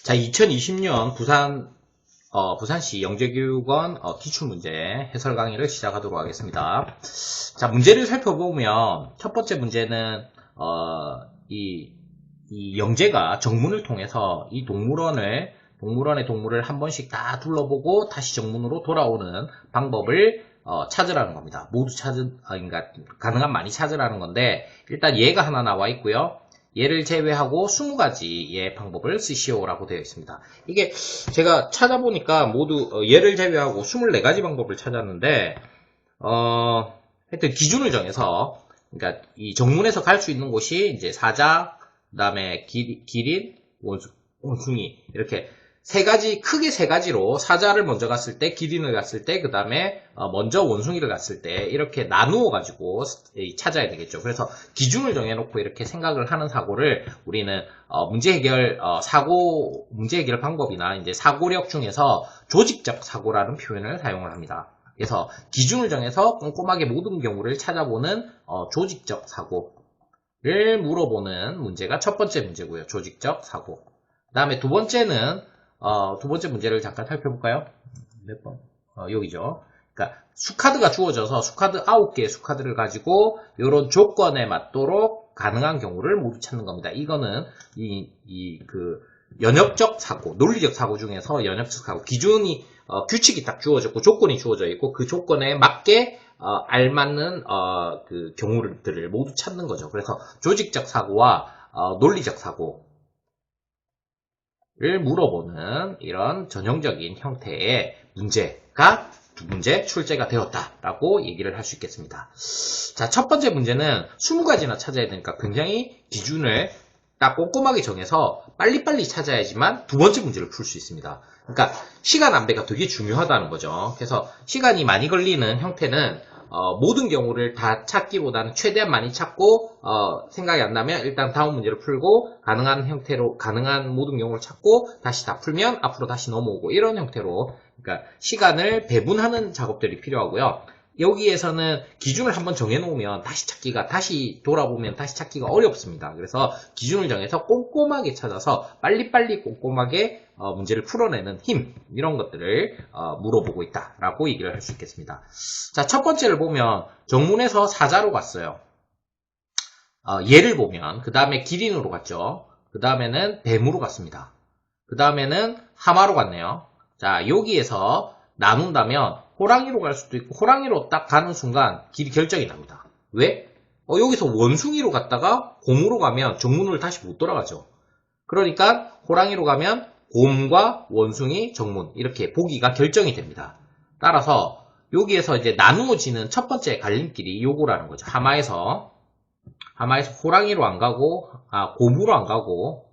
자, 2020년 부산시 영재교육원 기출문제 해설 강의를 시작하도록 하겠습니다. 자, 문제를 살펴보면 첫 번째 문제는 이 영재가 정문을 통해서 이 동물원의 동물을 한 번씩 다 둘러보고 다시 정문으로 돌아오는 방법을 찾으라는 겁니다. 모두 그러니까 가능한 많이 찾으라는 건데, 일단 얘가 하나 나와 있고요. 얘를 제외하고 20가지의 방법을 쓰시오라고 되어 있습니다. 이게 제가 찾아보니까 모두 얘를 제외하고 24가지 방법을 찾았는데, 하여튼 기준을 정해서, 그러니까 이 정문에서 갈 수 있는 곳이 이제 사자, 그 다음에 기린, 원숭이, 이렇게 크게 세 가지로 사자를 먼저 갔을 때, 기린을 갔을 때, 그 다음에 먼저 원숭이를 갔을 때 이렇게 나누어 가지고 찾아야 되겠죠. 그래서 기준을 정해놓고 이렇게 생각을 하는 사고를 우리는 문제 해결 방법이나 이제 사고력 중에서 조직적 사고라는 표현을 사용을 합니다. 그래서 기준을 정해서 꼼꼼하게 모든 경우를 찾아보는 조직적 사고를 물어보는 문제가 첫 번째 문제고요. 조직적 사고. 그 다음에 두 번째 문제를 잠깐 살펴볼까요? 몇 번? 여기죠. 그러니까 수카드가 주어져서 수카드 9개의 수카드를 가지고 이런 조건에 맞도록 가능한 경우를 모두 찾는 겁니다. 이거는 연역적 사고, 논리적 사고 중에서 연역적 사고, 규칙이 딱 주어졌고 조건이 주어져 있고 그 조건에 맞게 알맞는 그 경우들을 모두 찾는 거죠. 그래서 조직적 사고와 논리적 사고 를 물어보는 이런 전형적인 형태의 문제가 두 문제 출제가 되었다라고 얘기를 할 수 있겠습니다. 자, 첫 번째 문제는 20가지나 찾아야 되니까 굉장히 기준을 딱 꼼꼼하게 정해서 빨리빨리 찾아야지만 두 번째 문제를 풀 수 있습니다. 그러니까 시간 안배가 되게 중요하다는 거죠. 그래서 시간이 많이 걸리는 형태는 모든 경우를 다 찾기보다는 최대한 많이 찾고 생각이 안 나면 일단 다음 문제를 풀고 가능한 모든 경우를 찾고 다시 다 풀면 앞으로 다시 넘어오고 이런 형태로, 그러니까 시간을 배분하는 작업들이 필요하고요. 여기에서는 기준을 한번 정해놓으면 다시 돌아보면 다시 찾기가 어렵습니다. 그래서 기준을 정해서 꼼꼼하게 찾아서 빨리빨리 꼼꼼하게 문제를 풀어내는 힘, 이런 것들을 물어보고 있다라고 얘기를 할 수 있겠습니다. 자, 첫 번째를 보면 정문에서 사자로 갔어요. 얘를 보면 그 다음에 기린으로 갔죠. 그 다음에는 뱀으로 갔습니다. 그 다음에는 하마로 갔네요. 자, 여기에서 나눈다면 호랑이로 갈 수도 있고 호랑이로 딱 가는 순간 길이 결정이 납니다. 왜? 여기서 원숭이로 갔다가 곰으로 가면 정문으로 다시 못 돌아가죠. 그러니까 호랑이로 가면 곰과 원숭이, 정문 이렇게 보기가 결정이 됩니다. 따라서 여기에서 이제 나누어지는 첫 번째 갈림길이 요거라는 거죠. 하마에서 호랑이로 안 가고 곰으로 안 가고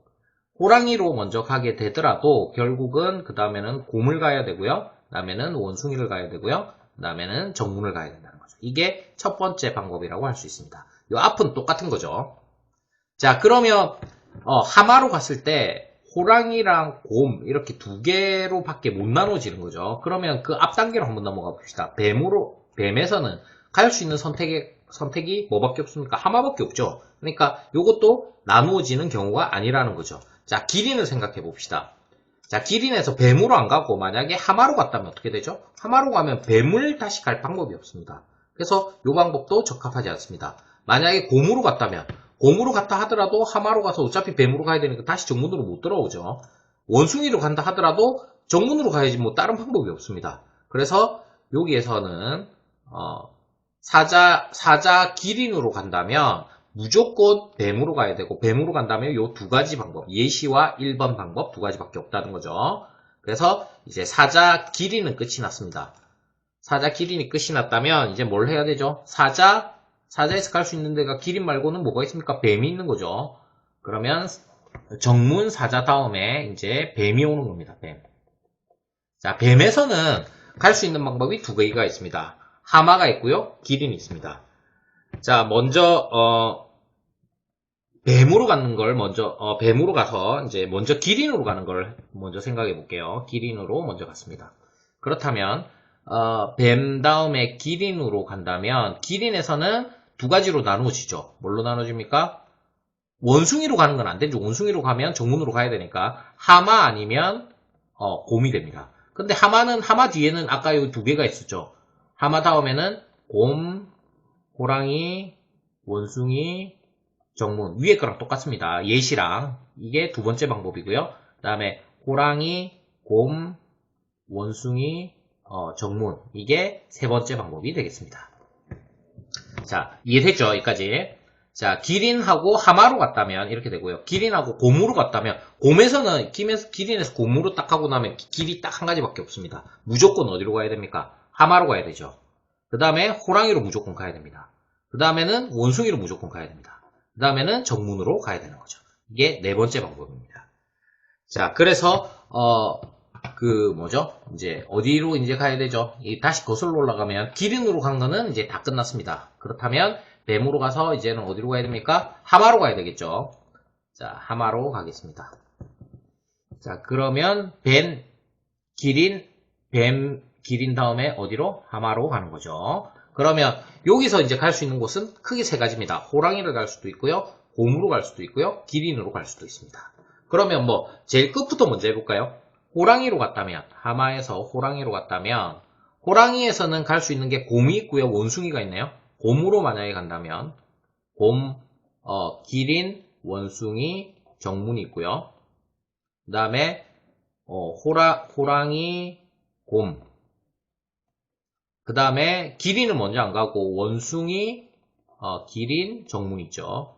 호랑이로 먼저 가게 되더라도 결국은 그 다음에는 곰을 가야 되고요. 그 다음에는 원숭이를 가야 되고요. 그 다음에는 정문을 가야 된다는 거죠. 이게 첫 번째 방법이라고 할 수 있습니다. 이 앞은 똑같은 거죠. 자, 그러면 하마로 갔을 때 호랑이랑 곰 이렇게 두 개로 밖에 못 나눠지는 거죠. 그러면 그 앞 단계로 한번 넘어가 봅시다. 뱀에서는 갈 수 있는 선택이 뭐밖에 없습니까? 하마밖에 없죠. 그러니까 이것도 나누어지는 경우가 아니라는 거죠. 자, 기린을 생각해 봅시다. 자, 기린에서 뱀으로 안 가고 만약에 하마로 갔다면 어떻게 되죠? 하마로 가면 뱀을 다시 갈 방법이 없습니다. 그래서 이 방법도 적합하지 않습니다. 만약에 곰으로 갔다 하더라도 하마로 가서 어차피 뱀으로 가야 되니까 다시 정문으로 못 돌아오죠. 원숭이로 간다 하더라도 정문으로 가야지 뭐 다른 방법이 없습니다. 그래서 여기에서는 사자 기린으로 간다면 무조건 뱀으로 가야 되고, 뱀으로 간다면 요 두 가지 방법, 예시와 1번 방법 두 가지밖에 없다는 거죠. 그래서 이제 사자 기린은 끝이 났습니다. 사자 기린이 끝이 났다면 이제 뭘 해야 되죠? 사자에서 갈 수 있는 데가 기린 말고는 뭐가 있습니까? 뱀이 있는 거죠. 그러면 정문 사자 다음에 이제 뱀이 오는 겁니다. 뱀. 자, 뱀에서는 갈 수 있는 방법이 두 개가 있습니다. 하마가 있고요. 기린이 있습니다. 자, 먼저 뱀으로 가는 걸 뱀으로 가서 이제 먼저 기린으로 가는 걸 먼저 생각해 볼게요. 기린으로 먼저 갔습니다. 그렇다면 뱀 다음에 기린으로 간다면 기린에서는 두 가지로 나누어지죠. 뭘로 나눠집니까? 원숭이로 가는 건 안 되죠. 원숭이로 가면 정문으로 가야 되니까 하마 아니면 곰이 됩니다. 근데 하마 뒤에는 아까 여기 두 개가 있었죠. 하마 다음에는 곰, 호랑이, 원숭이, 정문 위에 거랑 똑같습니다. 예시랑 이게 두 번째 방법이고요. 그 다음에 호랑이, 곰, 원숭이, 정문 이게 세 번째 방법이 되겠습니다. 자, 이해됐죠? 여기까지. 자, 기린하고 하마로 갔다면 이렇게 되고요. 기린하고 곰으로 갔다면 기린에서 곰으로 딱 하고 나면 길이 딱 한 가지밖에 없습니다. 무조건 어디로 가야 됩니까? 하마로 가야 되죠. 그 다음에 호랑이로 무조건 가야 됩니다. 그 다음에는 원숭이로 무조건 가야 됩니다. 그 다음에는 정문으로 가야 되는 거죠. 이게 네 번째 방법입니다. 자, 그래서 이제 어디로 이제 가야 되죠? 다시 거슬러 올라가면 기린으로 간 거는 이제 다 끝났습니다. 그렇다면 뱀으로 가서 이제는 어디로 가야 됩니까? 하마로 가야 되겠죠. 자, 하마로 가겠습니다. 자, 그러면 기린 다음에 어디로? 하마로 가는 거죠. 그러면 여기서 이제 갈 수 있는 곳은 크게 세 가지입니다. 호랑이를 갈 수도 있고요. 곰으로 갈 수도 있고요. 기린으로 갈 수도 있습니다. 그러면 제일 끝부터 먼저 해볼까요? 호랑이로 갔다면, 하마에서 호랑이로 갔다면, 호랑이에서는 갈 수 있는 게 곰이 있고요. 원숭이가 있네요. 곰으로 만약에 간다면, 기린, 원숭이, 정문이 있고요. 그 다음에, 호랑이, 곰. 그 다음에, 기린은 먼저 안 가고, 원숭이, 기린, 정문 있죠.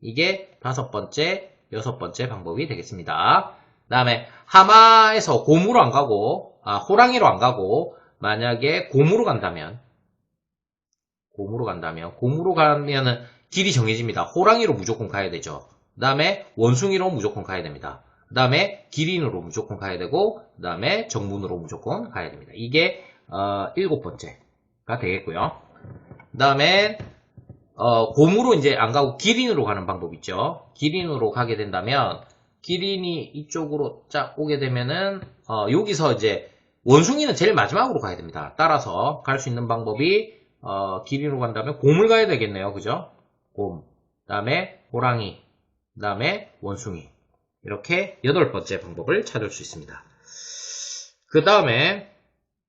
이게 다섯 번째, 여섯 번째 방법이 되겠습니다. 그 다음에 하마에서 곰으로 안 가고 호랑이로 안 가고 만약에 곰으로 간다면 길이 정해집니다. 호랑이로 무조건 가야 되죠. 그 다음에 원숭이로 무조건 가야 됩니다. 그 다음에 기린으로 무조건 가야 되고 그 다음에 정문으로 무조건 가야 됩니다. 이게 일곱 번째가 되겠고요. 그 다음에 곰으로 이제 안 가고 기린으로 가는 방법 있죠. 기린으로 가게 된다면 기린이 이쪽으로 쫙 오게 되면은 여기서 이제 원숭이는 제일 마지막으로 가야 됩니다. 따라서 갈 수 있는 방법이 기린으로 간다면 곰을 가야 되겠네요. 그죠? 곰, 그 다음에 호랑이, 그 다음에 원숭이 이렇게 여덟 번째 방법을 찾을 수 있습니다. 그 다음에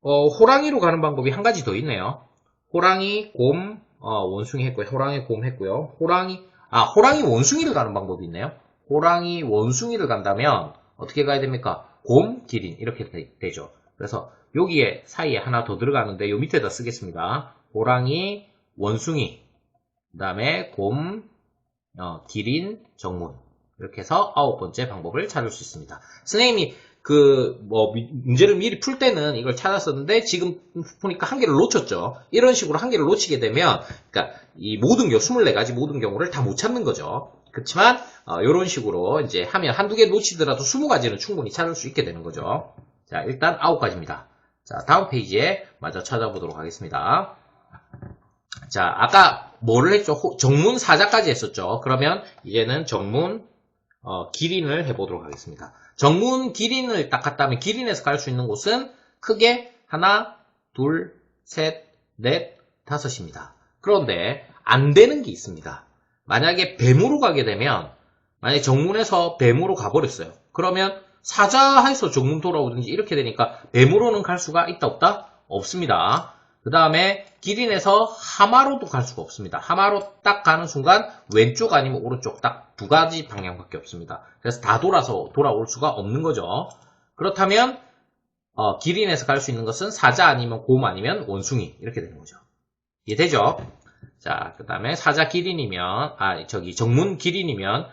호랑이로 가는 방법이 한 가지 더 있네요. 호랑이, 곰, 원숭이 했고요. 호랑이, 곰 했고요. 호랑이 원숭이를 가는 방법이 있네요. 호랑이, 원숭이를 간다면 어떻게 가야 됩니까? 곰, 기린 이렇게 되죠. 그래서 여기에 사이에 하나 더 들어가는데 요 밑에다 쓰겠습니다. 호랑이, 원숭이, 그 다음에 곰, 기린, 정문 이렇게 해서 아홉 번째 방법을 찾을 수 있습니다. 선생님이 문제를 미리 풀 때는 이걸 찾았었는데, 지금 보니까 한 개를 놓쳤죠. 이런 식으로 한 개를 놓치게 되면, 그러니까, 이 24가지 모든 경우를 다 못 찾는 거죠. 그렇지만, 이런 식으로 이제 하면 한두 개 놓치더라도 20가지는 충분히 찾을 수 있게 되는 거죠. 자, 일단 9가지입니다. 자, 다음 페이지에 마저 찾아보도록 하겠습니다. 자, 아까 뭐를 했죠? 정문 사자까지 했었죠. 그러면 이제는 정문, 기린을 해보도록 하겠습니다. 정문 기린을 딱 갔다면 기린에서 갈 수 있는 곳은 크게 하나, 둘, 셋, 넷, 다섯입니다. 그런데 안 되는 게 있습니다. 만약에 뱀으로 가게 되면 만약에 정문에서 뱀으로 가버렸어요. 그러면 사자해서 정문 돌아오든지 이렇게 되니까 뱀으로는 갈 수가 있다 없다? 없습니다. 그 다음에 기린에서 하마로도 갈 수가 없습니다. 하마로 딱 가는 순간 왼쪽 아니면 오른쪽 딱 두 가지 방향밖에 없습니다. 그래서 다 돌아올 수가 없는 거죠. 그렇다면 기린에서 갈 수 있는 것은 사자 아니면 곰 아니면 원숭이 이렇게 되는 거죠. 이해되죠? 자, 그 다음에 사자 기린이면 정문 기린이면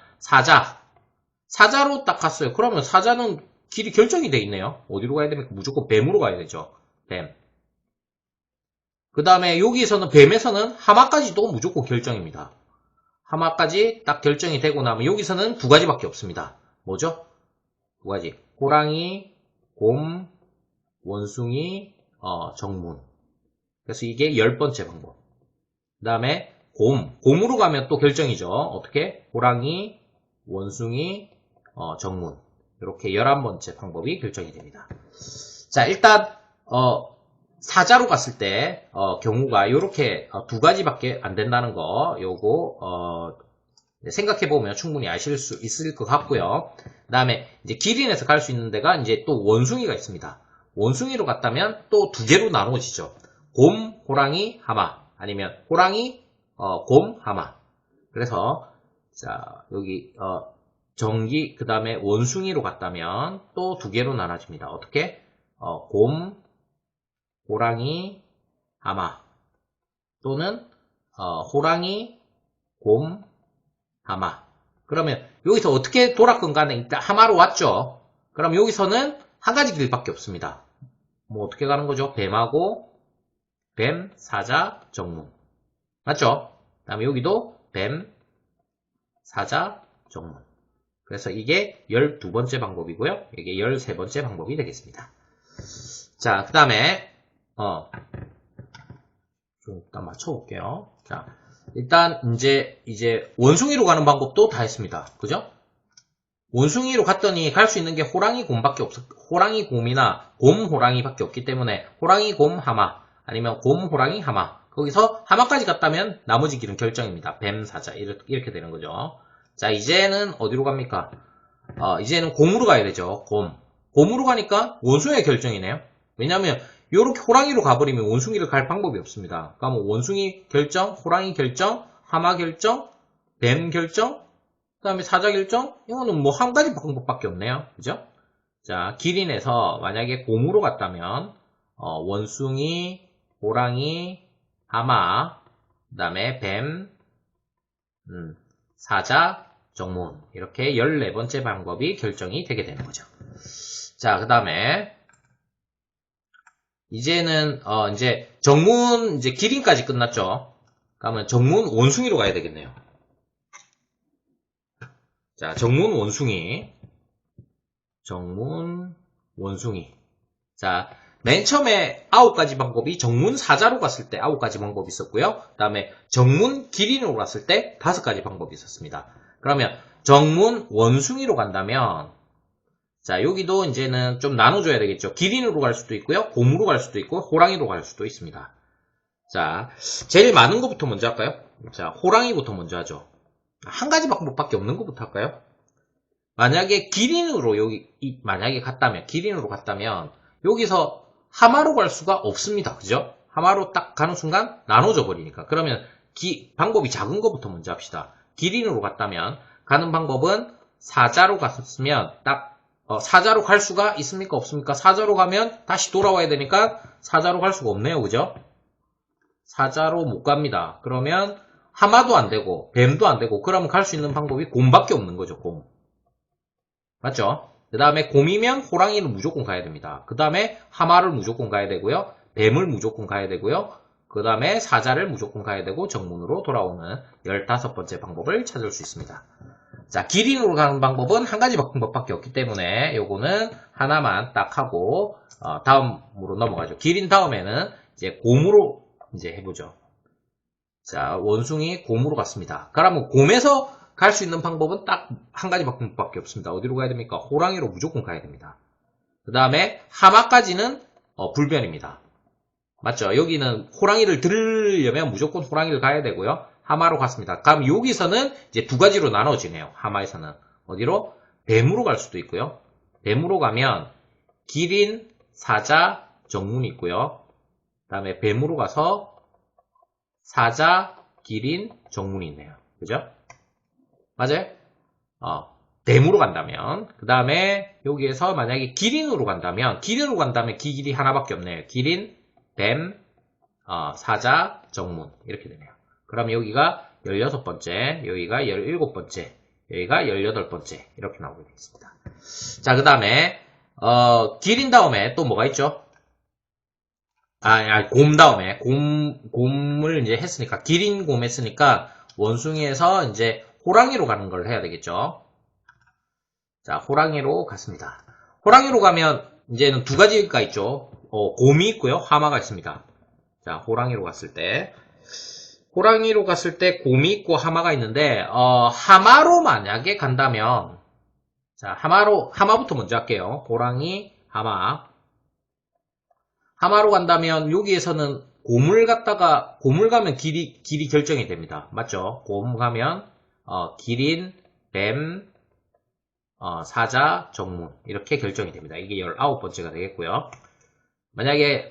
사자로 딱 갔어요. 그러면 사자는 길이 결정이 돼 있네요. 어디로 가야 됩니까? 무조건 뱀으로 가야 되죠. 뱀. 그 다음에 여기서는 뱀에서는 하마까지도 무조건 결정입니다. 하마까지 딱 결정이 되고 나면 여기서는 두 가지밖에 없습니다. 뭐죠? 두 가지. 호랑이, 곰, 원숭이, 정문. 그래서 이게 10번째 방법. 그 다음에 곰으로 가면 또 결정이죠. 어떻게? 호랑이, 원숭이, 정문. 이렇게 11번째 방법이 결정이 됩니다. 자, 일단 사자로 갔을 때 경우가 요렇게 두 가지밖에 안 된다는 거 요거 생각해 보면 충분히 아실 수 있을 것 같고요. 그다음에 이제 기린에서 갈 수 있는 데가 이제 또 원숭이가 있습니다. 원숭이로 갔다면 또 두 개로 나누어지죠. 곰, 호랑이, 하마 아니면 호랑이, 곰, 하마. 그래서 자 여기 정기 그다음에 원숭이로 갔다면 또 두 개로 나눠집니다. 어떻게? 곰, 호랑이, 하마 또는 호랑이, 곰, 하마. 그러면 여기서 어떻게 돌았건 간에 일단 하마로 왔죠. 그럼 여기서는 한 가지 길밖에 없습니다. 뭐 어떻게 가는 거죠? 뱀하고 뱀, 사자, 정문. 맞죠? 그 다음에 여기도 뱀, 사자, 정문. 그래서 이게 12번째 방법이고요. 이게 13번째 방법이 되겠습니다. 자, 그 다음에 좀 일단 맞춰볼게요. 자, 일단 이제 원숭이로 가는 방법도 다 했습니다. 그죠? 원숭이로 갔더니 갈 수 있는 게 호랑이 곰밖에 없어. 호랑이 곰이나 곰 호랑이밖에 없기 때문에 호랑이 곰 하마 아니면 곰 호랑이 하마. 거기서 하마까지 갔다면 나머지 길은 결정입니다. 뱀 사자 이렇게 되는 거죠. 자, 이제는 어디로 갑니까? 이제는 곰으로 가야 되죠. 곰으로 가니까 원숭이의 결정이네요. 왜냐하면 이렇게 호랑이로 가버리면 원숭이를 갈 방법이 없습니다. 그러니까 뭐 원숭이 결정, 호랑이 결정, 하마 결정, 뱀 결정, 그 다음에 사자 결정? 이거는 뭐 한 가지 방법밖에 없네요. 그죠? 자, 기린에서 만약에 곰으로 갔다면 원숭이, 호랑이, 하마, 그 다음에 뱀, 사자, 정문 이렇게 14번째 방법이 결정이 되게 되는 거죠. 자, 그 다음에 이제는 이제 정문 이제 기린까지 끝났죠. 그러면 정문 원숭이로 가야 되겠네요. 자, 정문 원숭이. 자, 맨 처음에 9가지 방법이 정문 사자로 갔을 때 9가지 방법이 있었고요. 그 다음에 정문 기린으로 갔을 때 5가지 방법이 있었습니다. 그러면 정문 원숭이로 간다면 자, 여기도 이제는 좀 나눠줘야 되겠죠. 기린으로 갈 수도 있고요. 곰으로 갈 수도 있고 호랑이로 갈 수도 있습니다. 자, 제일 많은 것부터 먼저 할까요? 자, 호랑이부터 먼저 하죠. 한 가지 방법밖에 없는 것부터 할까요? 만약에 기린으로 만약에 기린으로 갔다면 여기서 하마로 갈 수가 없습니다. 그죠? 하마로 딱 가는 순간 나눠져 버리니까. 그러면 방법이 작은 것부터 먼저 합시다. 기린으로 갔다면 가는 방법은 사자로 갔으면 사자로 갈 수가 있습니까? 없습니까? 사자로 가면 다시 돌아와야 되니까 사자로 갈 수가 없네요. 그죠? 사자로 못 갑니다. 그러면 하마도 안 되고 뱀도 안 되고 그러면 갈 수 있는 방법이 곰밖에 없는 거죠. 곰. 맞죠? 그 다음에 곰이면 호랑이를 무조건 가야 됩니다. 그 다음에 하마를 무조건 가야 되고요. 뱀을 무조건 가야 되고요. 그 다음에 사자를 무조건 가야 되고 정문으로 돌아오는 15번째 방법을 찾을 수 있습니다. 자, 기린으로 가는 방법은 한 가지 방법밖에 없기 때문에 요거는 하나만 딱 하고 다음으로 넘어가죠. 기린 다음에는 이제 곰으로 이제 해보죠. 자, 원숭이 곰으로 갔습니다. 그러면 곰에서 갈 수 있는 방법은 딱 한 가지 방법밖에 없습니다. 어디로 가야 됩니까? 호랑이로 무조건 가야 됩니다. 그 다음에 하마까지는 불변입니다. 맞죠? 여기는 호랑이를 들으려면 무조건 호랑이를 가야 되고요. 하마로 갔습니다. 그럼 여기서는 이제 두 가지로 나눠지네요. 하마에서는 어디로? 뱀으로 갈 수도 있고요. 뱀으로 가면 기린, 사자, 정문이 있고요. 그 다음에 뱀으로 가서 사자, 기린, 정문이 있네요. 그죠? 맞아요? 뱀으로 간다면 그 다음에 여기에서 만약에 기린으로 간다면 길이 하나밖에 없네요. 기린, 뱀, 사자, 정문 이렇게 되네요. 그럼 여기가 16번째, 여기가 17번째, 여기가 18번째 이렇게 나오게 되겠습니다. 자, 그 다음에 기린 다음에 또 뭐가 있죠? 곰 다음에 곰을 이제 했으니까 기린 곰 했으니까 원숭이에서 이제 호랑이로 가는 걸 해야 되겠죠. 자, 호랑이로 갔습니다. 호랑이로 가면 이제는 두 가지가 있죠. 곰이 있고요. 하마가 있습니다. 자, 호랑이로 갔을 때 곰이 있고 하마가 있는데 하마로 만약에 간다면 자, 하마부터 먼저 할게요. 호랑이, 하마. 하마로 간다면 여기에서는 곰을 가면 길이 결정이 됩니다. 맞죠? 곰 가면 기린, 뱀, 사자, 정문 이렇게 결정이 됩니다. 이게 19번째가 되겠고요. 만약에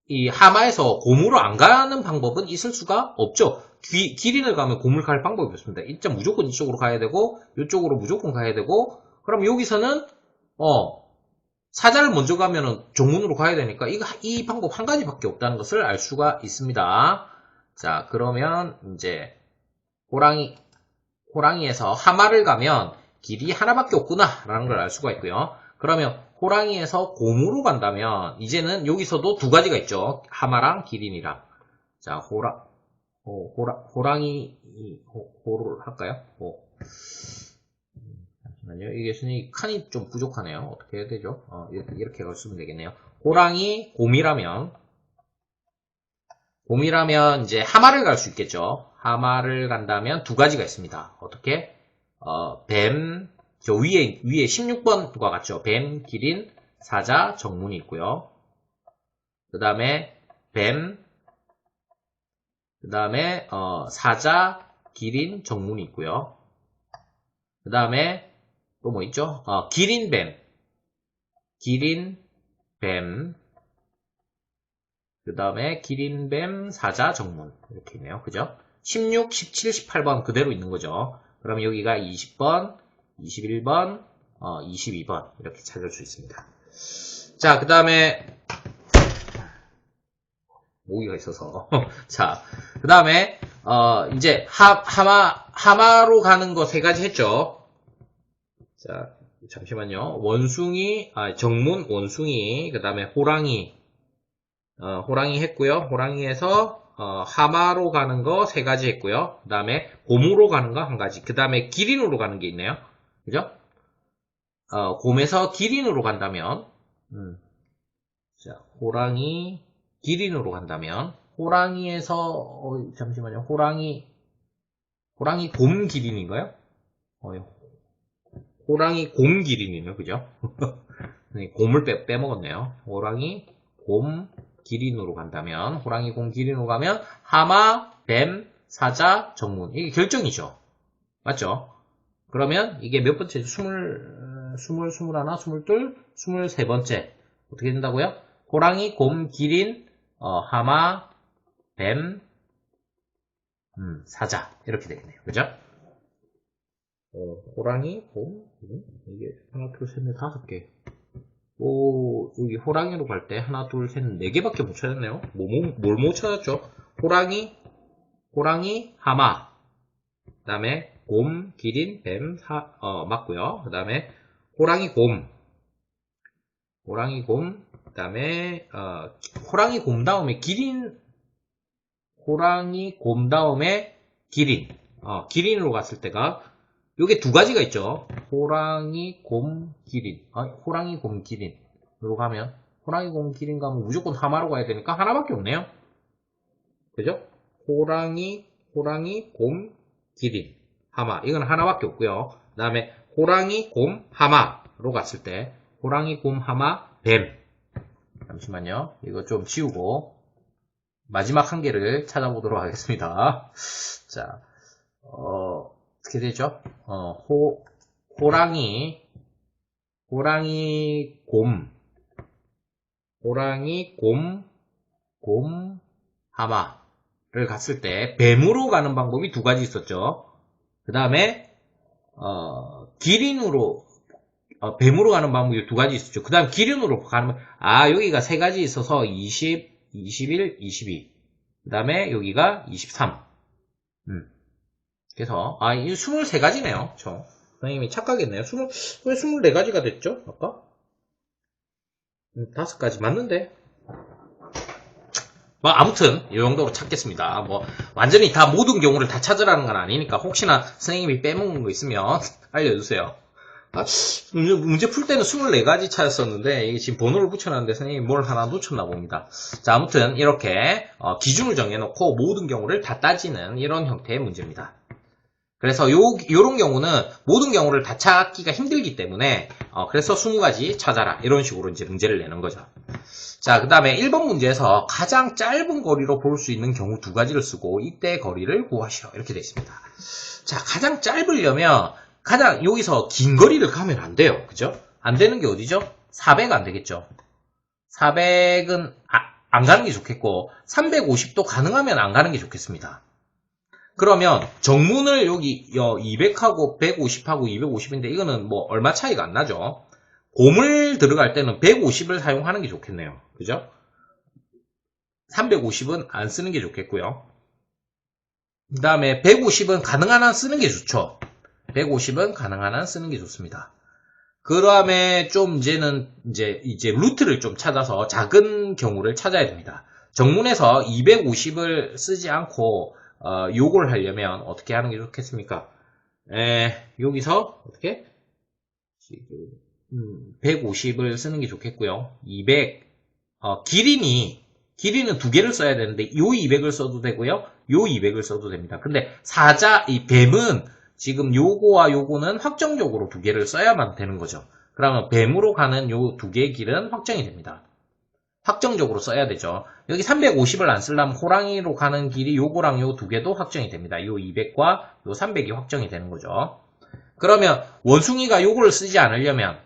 이 하마에서 곰으로 안 가는 방법은 있을 수가 없죠. 기린을 가면 곰을 갈 방법이 없습니다. 일단 무조건 이쪽으로 가야 되고 이쪽으로 무조건 가야 되고 그럼 여기서는 사자를 먼저 가면은 정문으로 가야 되니까 이 방법 한 가지밖에 없다는 것을 알 수가 있습니다. 자, 그러면 이제 호랑이에서 하마를 가면 길이 하나밖에 없구나 라는 걸 알 수가 있고요. 그러면 호랑이에서 곰으로 간다면 이제는 여기서도 두 가지가 있죠. 하마랑 기린이랑. 자, 호를 할까요? 잠시만요. 이게 순위 칸이 좀 부족하네요. 어떻게 해야 되죠? 이렇게 쓰면 되겠네요. 호랑이, 곰이라면 이제 하마를 갈 수 있겠죠. 하마를 간다면 두 가지가 있습니다. 어떻게? 뱀, 저 위에 16번과 같죠. 뱀, 기린, 사자, 정문이 있고요. 그 다음에 뱀, 그 다음에 사자, 기린, 정문이 있고요. 그 다음에 또 뭐 있죠? 기린, 뱀, 그 다음에 기린, 뱀, 사자, 정문 이렇게 있네요. 그죠? 16, 17, 18번 그대로 있는 거죠. 그럼 여기가 20번, 21번, 22번 이렇게 찾을 수 있습니다. 자, 그 다음에 모기가 있어서 자, 그 다음에 이제 하마로 가는 거 세 가지 했죠. 자, 잠시만요. 정문, 원숭이, 그 다음에 호랑이 했고요. 호랑이에서 하마로 가는 거 세 가지 했고요. 그 다음에 곰으로 가는 거 한 가지. 그 다음에 기린으로 가는 게 있네요. 그죠? 곰에서 기린으로 간다면, 자, 기린으로 간다면, 호랑이에서, 잠시만요. 호랑이 곰 기린인가요? 호랑이 곰 기린이네요. 그죠? 네, 곰을 빼먹었네요. 호랑이 곰 기린으로 간다면, 호랑이 곰 기린으로 가면, 하마, 뱀, 사자, 정문. 이게 결정이죠. 맞죠? 그러면 이게 몇 번째죠? 21, 22, 23번째. 어떻게 된다고요? 호랑이, 곰, 기린, 하마, 뱀, 사자. 이렇게 되겠네요. 그죠? 호랑이, 곰, 기린. 이게 하나, 둘, 셋, 넷, 5개. 여기 호랑이로 갈 때 하나, 둘, 셋, 4개밖에 못 찾았네요. 뭘 못 찾았죠? 호랑이, 하마. 그 다음에 곰, 기린, 뱀, 맞고요. 그 다음에 호랑이, 곰, 그 다음에 호랑이, 곰 다음에 기린, 기린으로 갔을 때가 요게 두 가지가 있죠. 호랑이, 곰, 기린. 호랑이, 곰, 기린으로 가면 호랑이, 곰, 기린 가면 무조건 하마로 가야 되니까 하나밖에 없네요. 그죠? 호랑이, 곰, 기린, 하마. 이건 하나밖에 없고요. 그 다음에 호랑이, 곰, 하마로 갔을 때 호랑이, 곰, 하마, 뱀. 잠시만요. 이거 좀 지우고 마지막 한 개를 찾아보도록 하겠습니다. 자, 어떻게 되죠? 호랑이, 곰, 하마를 갔을 때 뱀으로 가는 방법이 두 가지 있었죠. 그 다음에 뱀으로 가는 방법이 두 가지 있었죠. 그 다음 기린으로 가는 여기가 세 가지 있어서 20, 21, 22. 그 다음에 여기가 23. 그래서 이 23가지네요. 선생님이 착각했네요. 왜 24가지가 됐죠? 아까? 5가지 맞는데? 아무튼 이 정도로 찾겠습니다. 완전히 다 모든 경우를 다 찾으라는 건 아니니까 혹시나 선생님이 빼먹은 거 있으면 알려주세요. 문제 풀 때는 24가지 찾았었는데 이게 지금 번호를 붙여놨는데 선생님이 뭘 하나 놓쳤나 봅니다. 자, 아무튼 이렇게 기준을 정해놓고 모든 경우를 다 따지는 이런 형태의 문제입니다. 그래서 요런 경우는 모든 경우를 다 찾기가 힘들기 때문에 그래서 20가지 찾아라 이런 식으로 이제 문제를 내는 거죠. 자, 그 다음에 1번 문제에서 가장 짧은 거리로 볼 수 있는 경우 두 가지를 쓰고 이때 거리를 구하시오. 이렇게 되어 있습니다. 자, 가장 짧으려면 여기서 긴 거리를 가면 안 돼요. 그죠? 안 되는 게 어디죠? 400 안 되겠죠? 400은 안 가는 게 좋겠고 350도 가능하면 안 가는 게 좋겠습니다. 그러면 정문을 여기 200하고 150하고 250인데 이거는 뭐 얼마 차이가 안 나죠. 곰을 들어갈 때는 150을 사용하는 게 좋겠네요. 그죠? 350은 안 쓰는 게 좋겠고요. 그 다음에 150은 가능한 한 쓰는 게 좋죠. 150은 가능한 한 쓰는 게 좋습니다. 그 다음에 좀 이제 루트를 좀 찾아서 작은 경우를 찾아야 됩니다. 정문에서 250을 쓰지 않고 요걸 하려면 어떻게 하는 게 좋겠습니까? 여기서 어떻게 150을 쓰는 게 좋겠고요. 200 길이는 두 개를 써야 되는데 요 200을 써도 되고요. 요 200을 써도 됩니다. 근데 이 뱀은 지금 요거와 요거는 확정적으로 두 개를 써야만 되는 거죠. 그러면 뱀으로 가는 요 두 개의 길은 확정이 됩니다. 확정적으로 써야 되죠. 여기 350을 안 쓰려면 호랑이로 가는 길이 요거랑 요 두 개도 확정이 됩니다. 요 200과 요 300이 확정이 되는 거죠. 그러면 원숭이가 요거를 쓰지 않으려면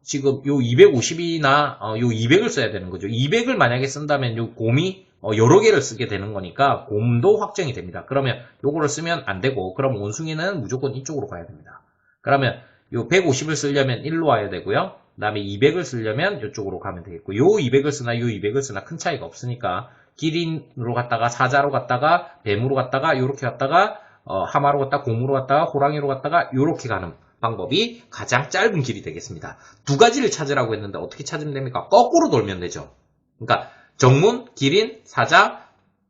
지금 요 250이나 요 200을 써야 되는 거죠. 200을 만약에 쓴다면 요 곰이 여러 개를 쓰게 되는 거니까 곰도 확정이 됩니다. 그러면 요거를 쓰면 안 되고 그럼 원숭이는 무조건 이쪽으로 가야 됩니다. 그러면 요 150을 쓰려면 일로 와야 되고요. 그 다음에 200을 쓰려면 이쪽으로 가면 되겠고 요 200을 쓰나 요 200을 쓰나 큰 차이가 없으니까 기린으로 갔다가 사자로 갔다가 뱀으로 갔다가 요렇게 갔다가 하마로 갔다가 곰으로 갔다가 호랑이로 갔다가 요렇게 가는 방법이 가장 짧은 길이 되겠습니다. 두 가지를 찾으라고 했는데 어떻게 찾으면 됩니까? 거꾸로 돌면 되죠. 그러니까 정문, 기린, 사자,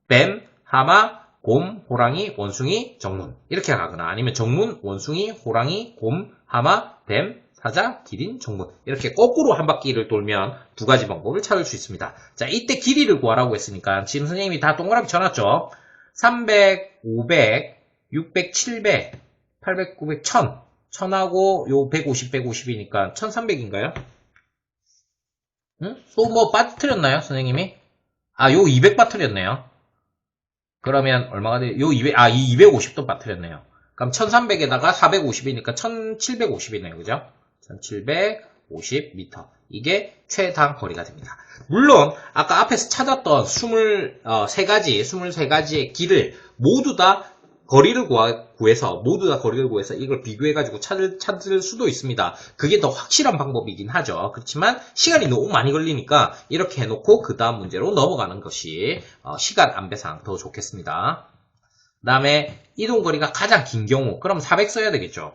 뱀, 하마, 곰, 호랑이, 원숭이, 정문 이렇게 가거나 아니면 정문, 원숭이, 호랑이, 곰, 하마, 뱀, 사자, 기린, 정문 이렇게 거꾸로 한 바퀴를 돌면 두 가지 방법을 찾을 수 있습니다. 자, 이때 길이를 구하라고 했으니까 지금 선생님이 다 동그라미 쳐놨죠. 300, 500, 600, 700, 800, 900, 1000 1000하고 요 150, 150이니까 1300인가요? 응? 또 뭐 빠뜨렸나요, 선생님이? 요 200 빠뜨렸네요. 그러면 얼마가 돼요? 요 200, 이 250도 빠뜨렸네요. 그럼 1300에다가 450이니까 1750이네요. 그죠? 1750m. 이게 최단 거리가 됩니다. 물론, 아까 앞에서 찾았던 23가지의 길을 모두 다 거리를 구해서 이걸 비교해가지고 찾을 수도 있습니다. 그게 더 확실한 방법이긴 하죠. 그렇지만 시간이 너무 많이 걸리니까 이렇게 해놓고 그 다음 문제로 넘어가는 것이 시간 안배상 더 좋겠습니다. 그 다음에 이동거리가 가장 긴 경우 그럼 400 써야 되겠죠.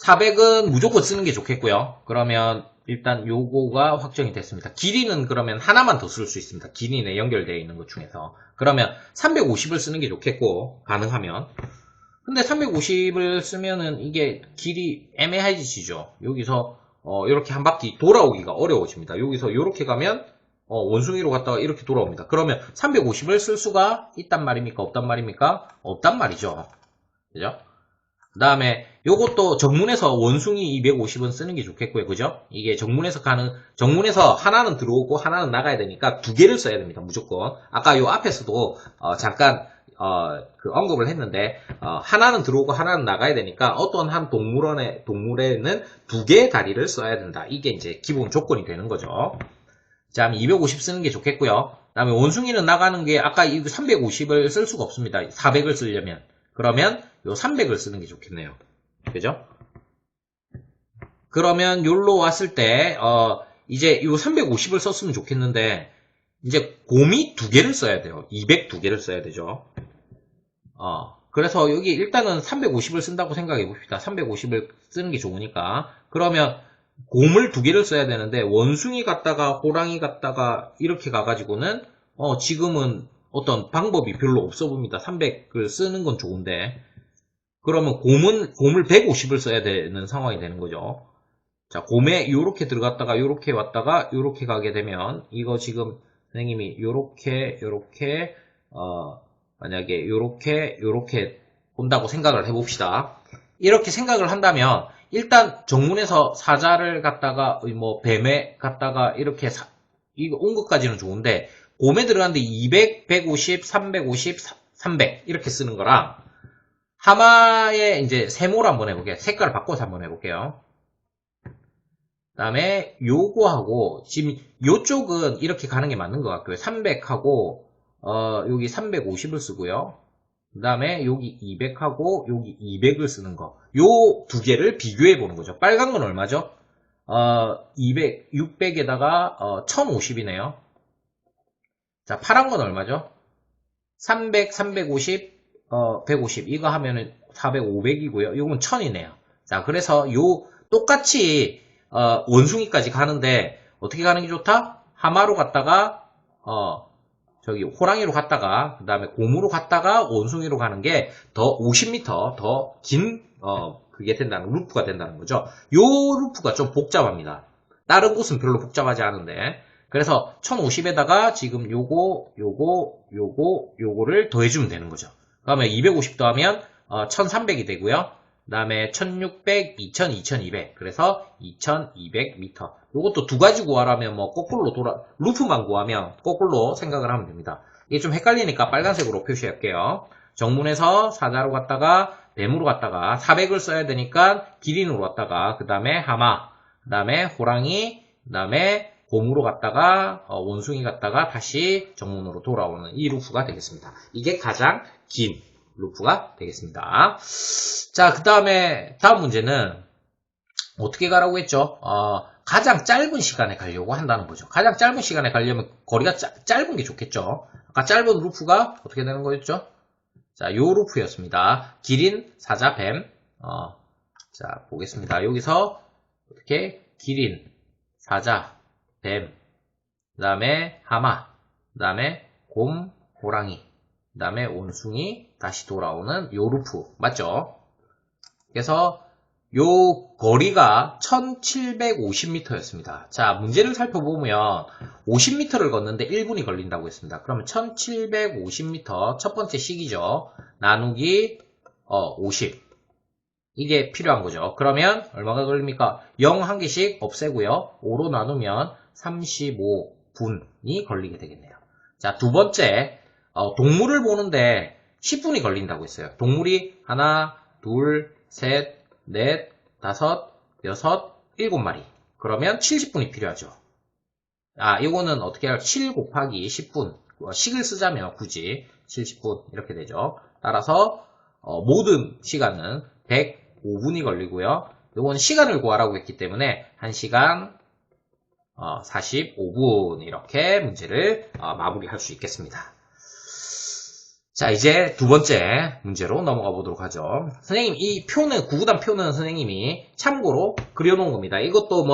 400은 무조건 쓰는 게 좋겠고요. 그러면 일단 요거가 확정이 됐습니다. 길이는 그러면 하나만 더 쓸 수 있습니다. 길이에 연결되어 있는 것 중에서. 그러면 350을 쓰는 게 좋겠고 가능하면. 근데 350을 쓰면은 이게 길이 애매해지죠. 여기서 이렇게 한 바퀴 돌아오기가 어려워집니다. 여기서 이렇게 가면 원숭이로 갔다가 이렇게 돌아옵니다. 그러면 350을 쓸 수가 있단 말입니까? 없단 말입니까? 없단 말이죠. 그죠? 그 다음에 요것도 정문에서 원숭이 250은 쓰는 게 좋겠고요. 그죠? 이게 정문에서 하나는 들어오고 하나는 나가야 되니까 두 개를 써야 됩니다. 무조건. 아까 요 앞에서도 잠깐 언급을 했는데 하나는 들어오고 하나는 나가야 되니까 어떤 한 동물에는 두 개의 다리를 써야 된다. 이게 이제 기본 조건이 되는 거죠. 자, 250 쓰는 게 좋겠고요. 그 다음에 원숭이는 나가는 게 아까 이 350을 쓸 수가 없습니다. 400을 쓰려면. 그러면 요 300을 쓰는 게 좋겠네요. 그죠? 그러면 요로 왔을 때 이제 요 350을 썼으면 좋겠는데 이제 곰이 두 개를 써야 돼요. 200 두 개를 써야 되죠. 그래서 여기 일단은 350을 쓴다고 생각해 봅시다. 350을 쓰는 게 좋으니까. 그러면 곰을 두 개를 써야 되는데 원숭이 갔다가 호랑이 갔다가 이렇게 가가지고는 지금은 어떤 방법이 별로 없어 봅니다. 300을 쓰는 건 좋은데 그러면 곰을 150을 써야 되는 상황이 되는 거죠. 자, 곰에 요렇게 들어갔다가 요렇게 왔다가 요렇게 가게 되면 이거 지금 선생님이 요렇게 만약에 요렇게 온다고 생각을 해봅시다. 이렇게 생각을 한다면 일단 정문에서 사자를 갖다가 뭐 뱀에 갖다가 이렇게 이거 온 것까지는 좋은데 곰에 들어갔는데 200, 150, 350, 300 이렇게 쓰는 거랑 하마의 이제 세모를 한번 해볼게요. 색깔을 바꿔서 한번 해볼게요. 그 다음에 요거하고 지금 요쪽은 이렇게 가는 게 맞는 것 같고요. 300하고 여기 350을 쓰고요. 그 다음에 여기 200하고 여기 200을 쓰는 거. 요 두 개를 비교해 보는 거죠. 빨간 건 얼마죠? 200, 600에다가 1050이네요. 자, 파란 건 얼마죠? 300, 350, 150. 이거 하면은 400, 500이고요. 이건 1000이네요. 자, 그래서 요 똑같이 원숭이까지 가는데 어떻게 가는 게 좋다? 하마로 갔다가 저기 호랑이로 갔다가 그 다음에 곰으로 갔다가 원숭이로 가는 게 더 50m 더 긴 그게 된다는 루프가 된다는 거죠. 요 루프가 좀 복잡합니다. 다른 곳은 별로 복잡하지 않은데 그래서 1050에다가 지금 요거를 더해주면 되는 거죠. 그 다음에 250 더하면 1300이 되고요. 그 다음에 1600, 2000, 2200 그래서 2200m 요것도 두 가지 구하라면 뭐 거꾸로 루프만 구하면 거꾸로 생각을 하면 됩니다. 이게 좀 헷갈리니까 빨간색으로 표시할게요. 정문에서 사자로 갔다가 뱀으로 갔다가 400을 써야 되니까 기린으로 갔다가 그 다음에 하마 그 다음에 호랑이 그 다음에 곰으로 갔다가 원숭이 갔다가 다시 정문으로 돌아오는 이 루프가 되겠습니다. 이게 가장 긴 루프가 되겠습니다. 자, 그 다음에 다음 문제는 어떻게 가라고 했죠? 가장 짧은 시간에 가려고 한다는 거죠. 가장 짧은 시간에 가려면 거리가 짧은 게 좋겠죠. 아까 짧은 루프가 어떻게 되는 거였죠? 자, 요 루프였습니다. 기린, 사자, 뱀. 자, 보겠습니다. 여기서 어떻게 기린, 사자, 뱀, 그 다음에 하마, 그 다음에 곰, 호랑이, 그 다음에 원숭이, 다시 돌아오는 요 루프. 맞죠? 그래서 요 거리가 1750m였습니다. 자, 문제를 살펴보면 50m를 걷는데 1분이 걸린다고 했습니다. 그러면 1750m 첫 번째 식이죠. 나누기 50. 이게 필요한 거죠. 그러면 얼마가 걸립니까? 0 한 개씩 없애고요. 5로 나누면 35분이 걸리게 되겠네요. 자, 두 번째 동물을 보는데 10분이 걸린다고 했어요. 동물이 하나, 둘, 셋, 넷, 다섯, 여섯, 일곱 마리. 그러면 70분이 필요하죠. 이거는 어떻게 할까요? 7 곱하기 10분. 식을 쓰자면 굳이 70분 이렇게 되죠. 따라서 모든 시간은 105분이 걸리고요. 이건 시간을 구하라고 했기 때문에 1시간 45분 이렇게 문제를 마무리할 수 있겠습니다. 자, 이제 두 번째 문제로 넘어가 보도록 하죠. 선생님, 이 표는, 구구단 표는 선생님이 참고로 그려놓은 겁니다. 이것도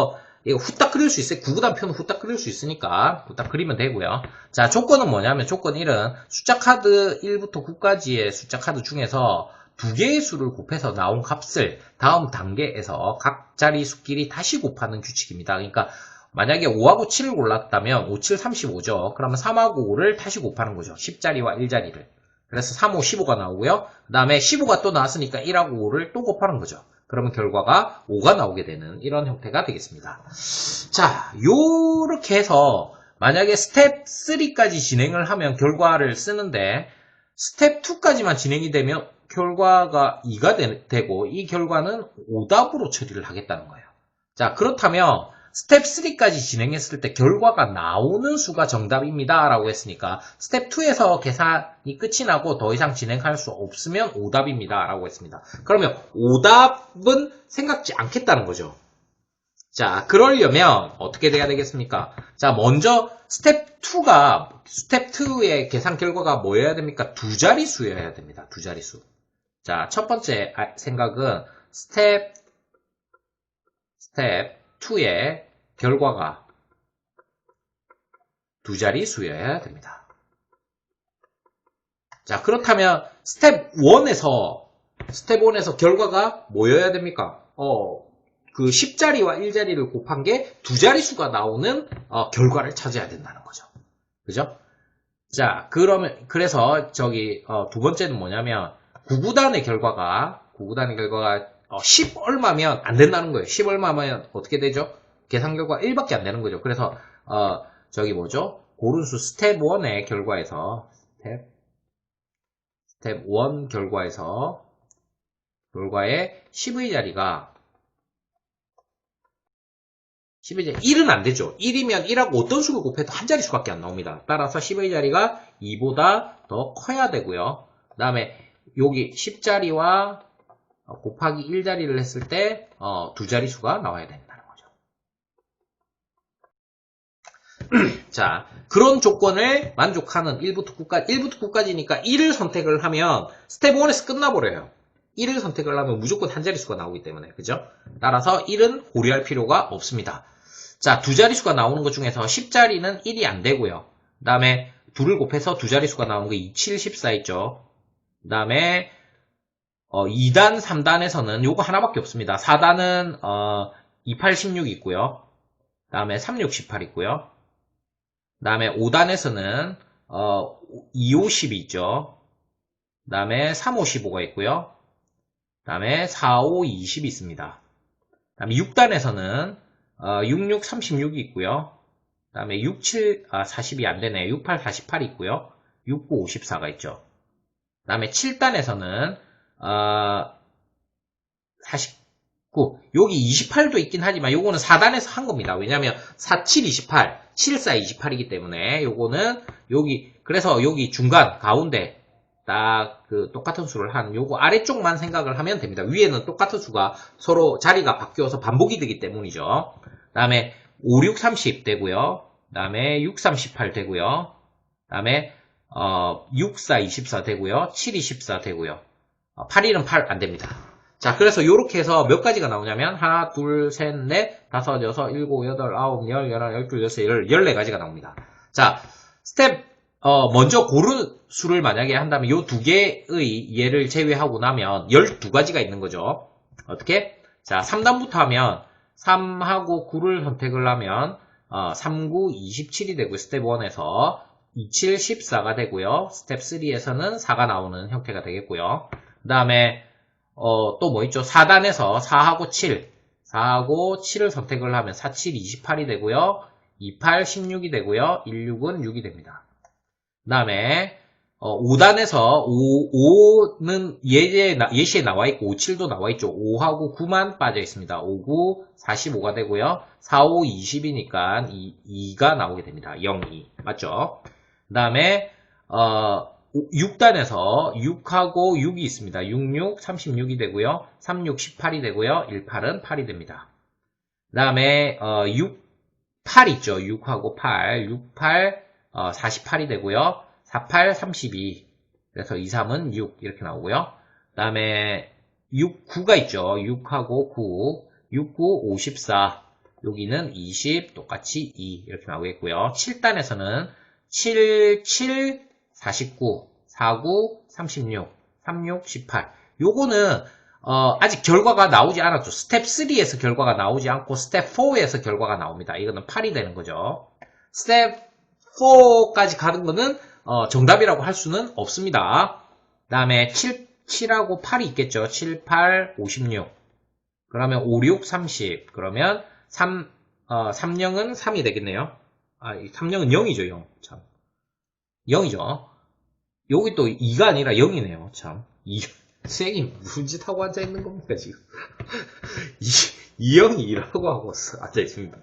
이거 후딱 그릴 수 있어요. 구구단 표는 후딱 그릴 수 있으니까 후딱 그리면 되고요. 자, 조건은 뭐냐면 조건 1은 숫자 카드 1부터 9까지의 숫자 카드 중에서 두 개의 수를 곱해서 나온 값을 다음 단계에서 각 자리수끼리 다시 곱하는 규칙입니다. 그러니까 만약에 5하고 7을 골랐다면 5, 7, 35죠. 그러면 3하고 5를 다시 곱하는 거죠. 10자리와 1자리를. 그래서 3, 5, 15가 나오고요. 그 다음에 15가 또 나왔으니까 1하고 5를 또 곱하는 거죠. 그러면 결과가 5가 나오게 되는 이런 형태가 되겠습니다. 자, 요렇게 해서 만약에 스텝 3까지 진행을 하면 결과를 쓰는데 스텝 2까지만 진행이 되면 결과가 2가 되고 이 결과는 오답으로 처리를 하겠다는 거예요. 자, 그렇다면 스텝 3까지 진행했을 때 결과가 나오는 수가 정답입니다 라고 했으니까 스텝 2에서 계산이 끝이 나고 더 이상 진행할 수 없으면 오답입니다 라고 했습니다. 그러면 오답은 생각지 않겠다는 거죠. 자, 그러려면 어떻게 돼야 되겠습니까? 자, 먼저 스텝 2의 계산 결과가 뭐여야 됩니까? 두 자릿수여야 됩니다. 두 자릿수. 자, 첫 번째 생각은 스텝 2의 결과가 두 자릿수여야 됩니다. 자, 그렇다면 스텝 1에서 결과가 뭐여야 됩니까? 그 10자리와 1자리를 곱한 게 두 자릿수가 나오는 결과를 찾아야 된다는 거죠. 그죠? 자, 그래서 두 번째는 뭐냐면 구구단의 결과가 10 얼마면 안 된다는 거예요. 10 얼마면 어떻게 되죠? 계산 결과 1밖에 안 되는 거죠. 그래서 저기 뭐죠? 고른수 스텝 1의 결과에서 스텝 1 결과에 10의 자리가 1은 안 되죠. 1이면 1하고 어떤 수를 곱해도 한 자릿수밖에 안 나옵니다. 따라서 10의 자리가 2보다 더 커야 되고요. 그 다음에 여기 10자리와 곱하기 1자리를 했을 때 두 자릿수가 나와야 된다는 거죠. 자, 그런 조건을 만족하는 1부터 9까지니까 1을 선택을 하면 스텝 1에서 끝나버려요. 1을 선택을 하면 무조건 한 자릿수가 나오기 때문에, 그죠? 따라서 1은 고려할 필요가 없습니다. 자, 두 자릿수가 나오는 것 중에서 10자리는 1이 안 되고요. 그 다음에 2를 곱해서 두 자릿수가 나오는 게 2, 7, 14 있죠. 그 다음에 2단, 3단에서는 요거 하나밖에 없습니다. 4단은 2, 8, 16 있고요. 그 다음에 3, 6, 18 있고요. 그 다음에 5단에서는 2, 5, 10이 있죠. 그 다음에 3, 5, 15가 있고요. 그 다음에 4, 5, 20이 있습니다. 그 다음에 6단에서는 6, 6, 36이 있고요. 그 다음에 6, 7, 40이 안되네. 6, 8, 48이 있고요. 6, 9, 54가 있죠. 그 다음에 7단에서는 49, 여기 28도 있긴 하지만 요거는 4단에서 한 겁니다. 왜냐면 4, 7, 28, 7, 4, 28이기 때문에 요거는 그래서 여기 중간, 가운데 딱 그 똑같은 수를 한 요거 아래쪽만 생각을 하면 됩니다. 위에는 똑같은 수가 서로 자리가 바뀌어서 반복이 되기 때문이죠. 그 다음에 5, 6, 30 되고요. 그 다음에 6, 3, 18 되고요. 그 다음에 6, 4, 24 되고요. 7, 24 되고요. 8, 1은 8 안 됩니다. 자, 그래서 요렇게 해서 몇 가지가 나오냐면 하나, 둘, 셋, 넷, 다섯, 여섯, 일곱, 여덟, 아홉, 열, 열하나, 열둘, 열셋, 14가지가 나옵니다. 자, 스텝 먼저 고른 수를 만약에 한다면 요 두 개의 예를 제외하고 나면 12가지가 있는 거죠. 어떻게? 자, 3단부터 하면 3하고 9를 선택을 하면 3, 9, 27이 되고 스텝 1에서 27, 14가 되고요. 스텝 3에서는 4가 나오는 형태가 되겠고요. 그 다음에 또 뭐 있죠? 4단에서 4하고 7, 4하고 7을 선택을 하면 4, 7, 28이 되고요. 28, 16이 되고요. 16은 6이 됩니다. 그 다음에 5단에서 5는 예시에 나와 있고 57도 나와 있죠. 5하고 9만 빠져 있습니다. 5, 9, 45가 되고요. 4, 5, 20이니까 2가 나오게 됩니다. 0, 2. 맞죠? 그 다음에 6단에서 6하고 6이 있습니다. 6, 6, 36이 되고요. 3, 6, 18이 되고요. 1, 8은 8이 됩니다. 그 다음에 6, 8 있죠. 6하고 8, 6, 8, 48이 되고요. 4, 8, 32. 그래서 2, 3은 6 이렇게 나오고요. 그 다음에 6, 9가 있죠. 6하고 9, 6, 9, 54. 여기는 20, 똑같이 2 이렇게 나오겠고요. 7단에서는 7, 7, 49, 49, 36, 36, 18. 요거는 아직 결과가 나오지 않았죠. 스텝 3에서 결과가 나오지 않고 스텝 4에서 결과가 나옵니다. 이거는 8이 되는 거죠. 스텝 4까지 가는 거는 정답이라고 할 수는 없습니다. 그 다음에 7하고 8이 있겠죠. 7, 8, 56. 그러면 5, 6, 30. 그러면 30은 3이 되겠네요. 30은 0이죠, 0. 참. 0이죠. 여기 또 2가 아니라 0이네요. 참. 선생님, 무슨 짓 하고 앉아있는 겁니까, 지금? 2형이 2라고 하고 앉아있습니다.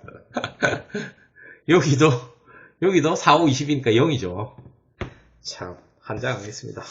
여기도 4, 5, 20이니까 0이죠. 참, 한장하겠습니다.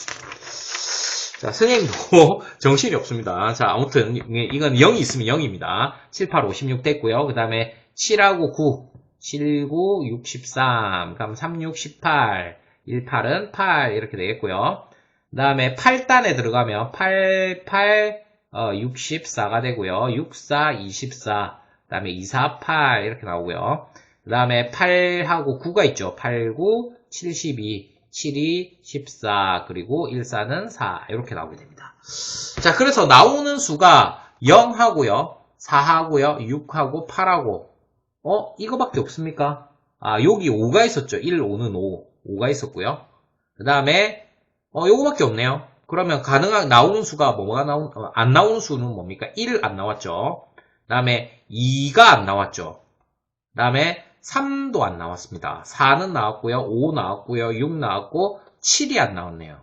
자, 선생님도 정신이 없습니다. 자, 아무튼, 이건 0이 있으면 0입니다. 7, 8, 56 됐고요. 그 다음에 7하고 9, 7, 9, 63, 그럼 3, 6, 18, 1, 8은 8 이렇게 되겠고요. 그 다음에 8단에 들어가면 8, 8, 64가 되고요. 6, 4, 24, 그 다음에 2, 4, 8 이렇게 나오고요. 그 다음에 8하고 9가 있죠. 8, 9, 72, 7이 14, 그리고 1, 4는 4 이렇게 나오게 됩니다. 자, 그래서 나오는 수가 0하고요. 4하고요. 6하고 8하고 이거밖에 없습니까? 여기 5가 있었죠. 1, 5는 5. 5가 있었고요. 그 다음에 요거밖에 없네요. 그러면 나오는 수가 안 나오는 수는 뭡니까? 1 안 나왔죠. 그 다음에 2가 안 나왔죠. 그 다음에 3도 안 나왔습니다. 4는 나왔고요. 5 나왔고요. 6 나왔고 7이 안 나왔네요.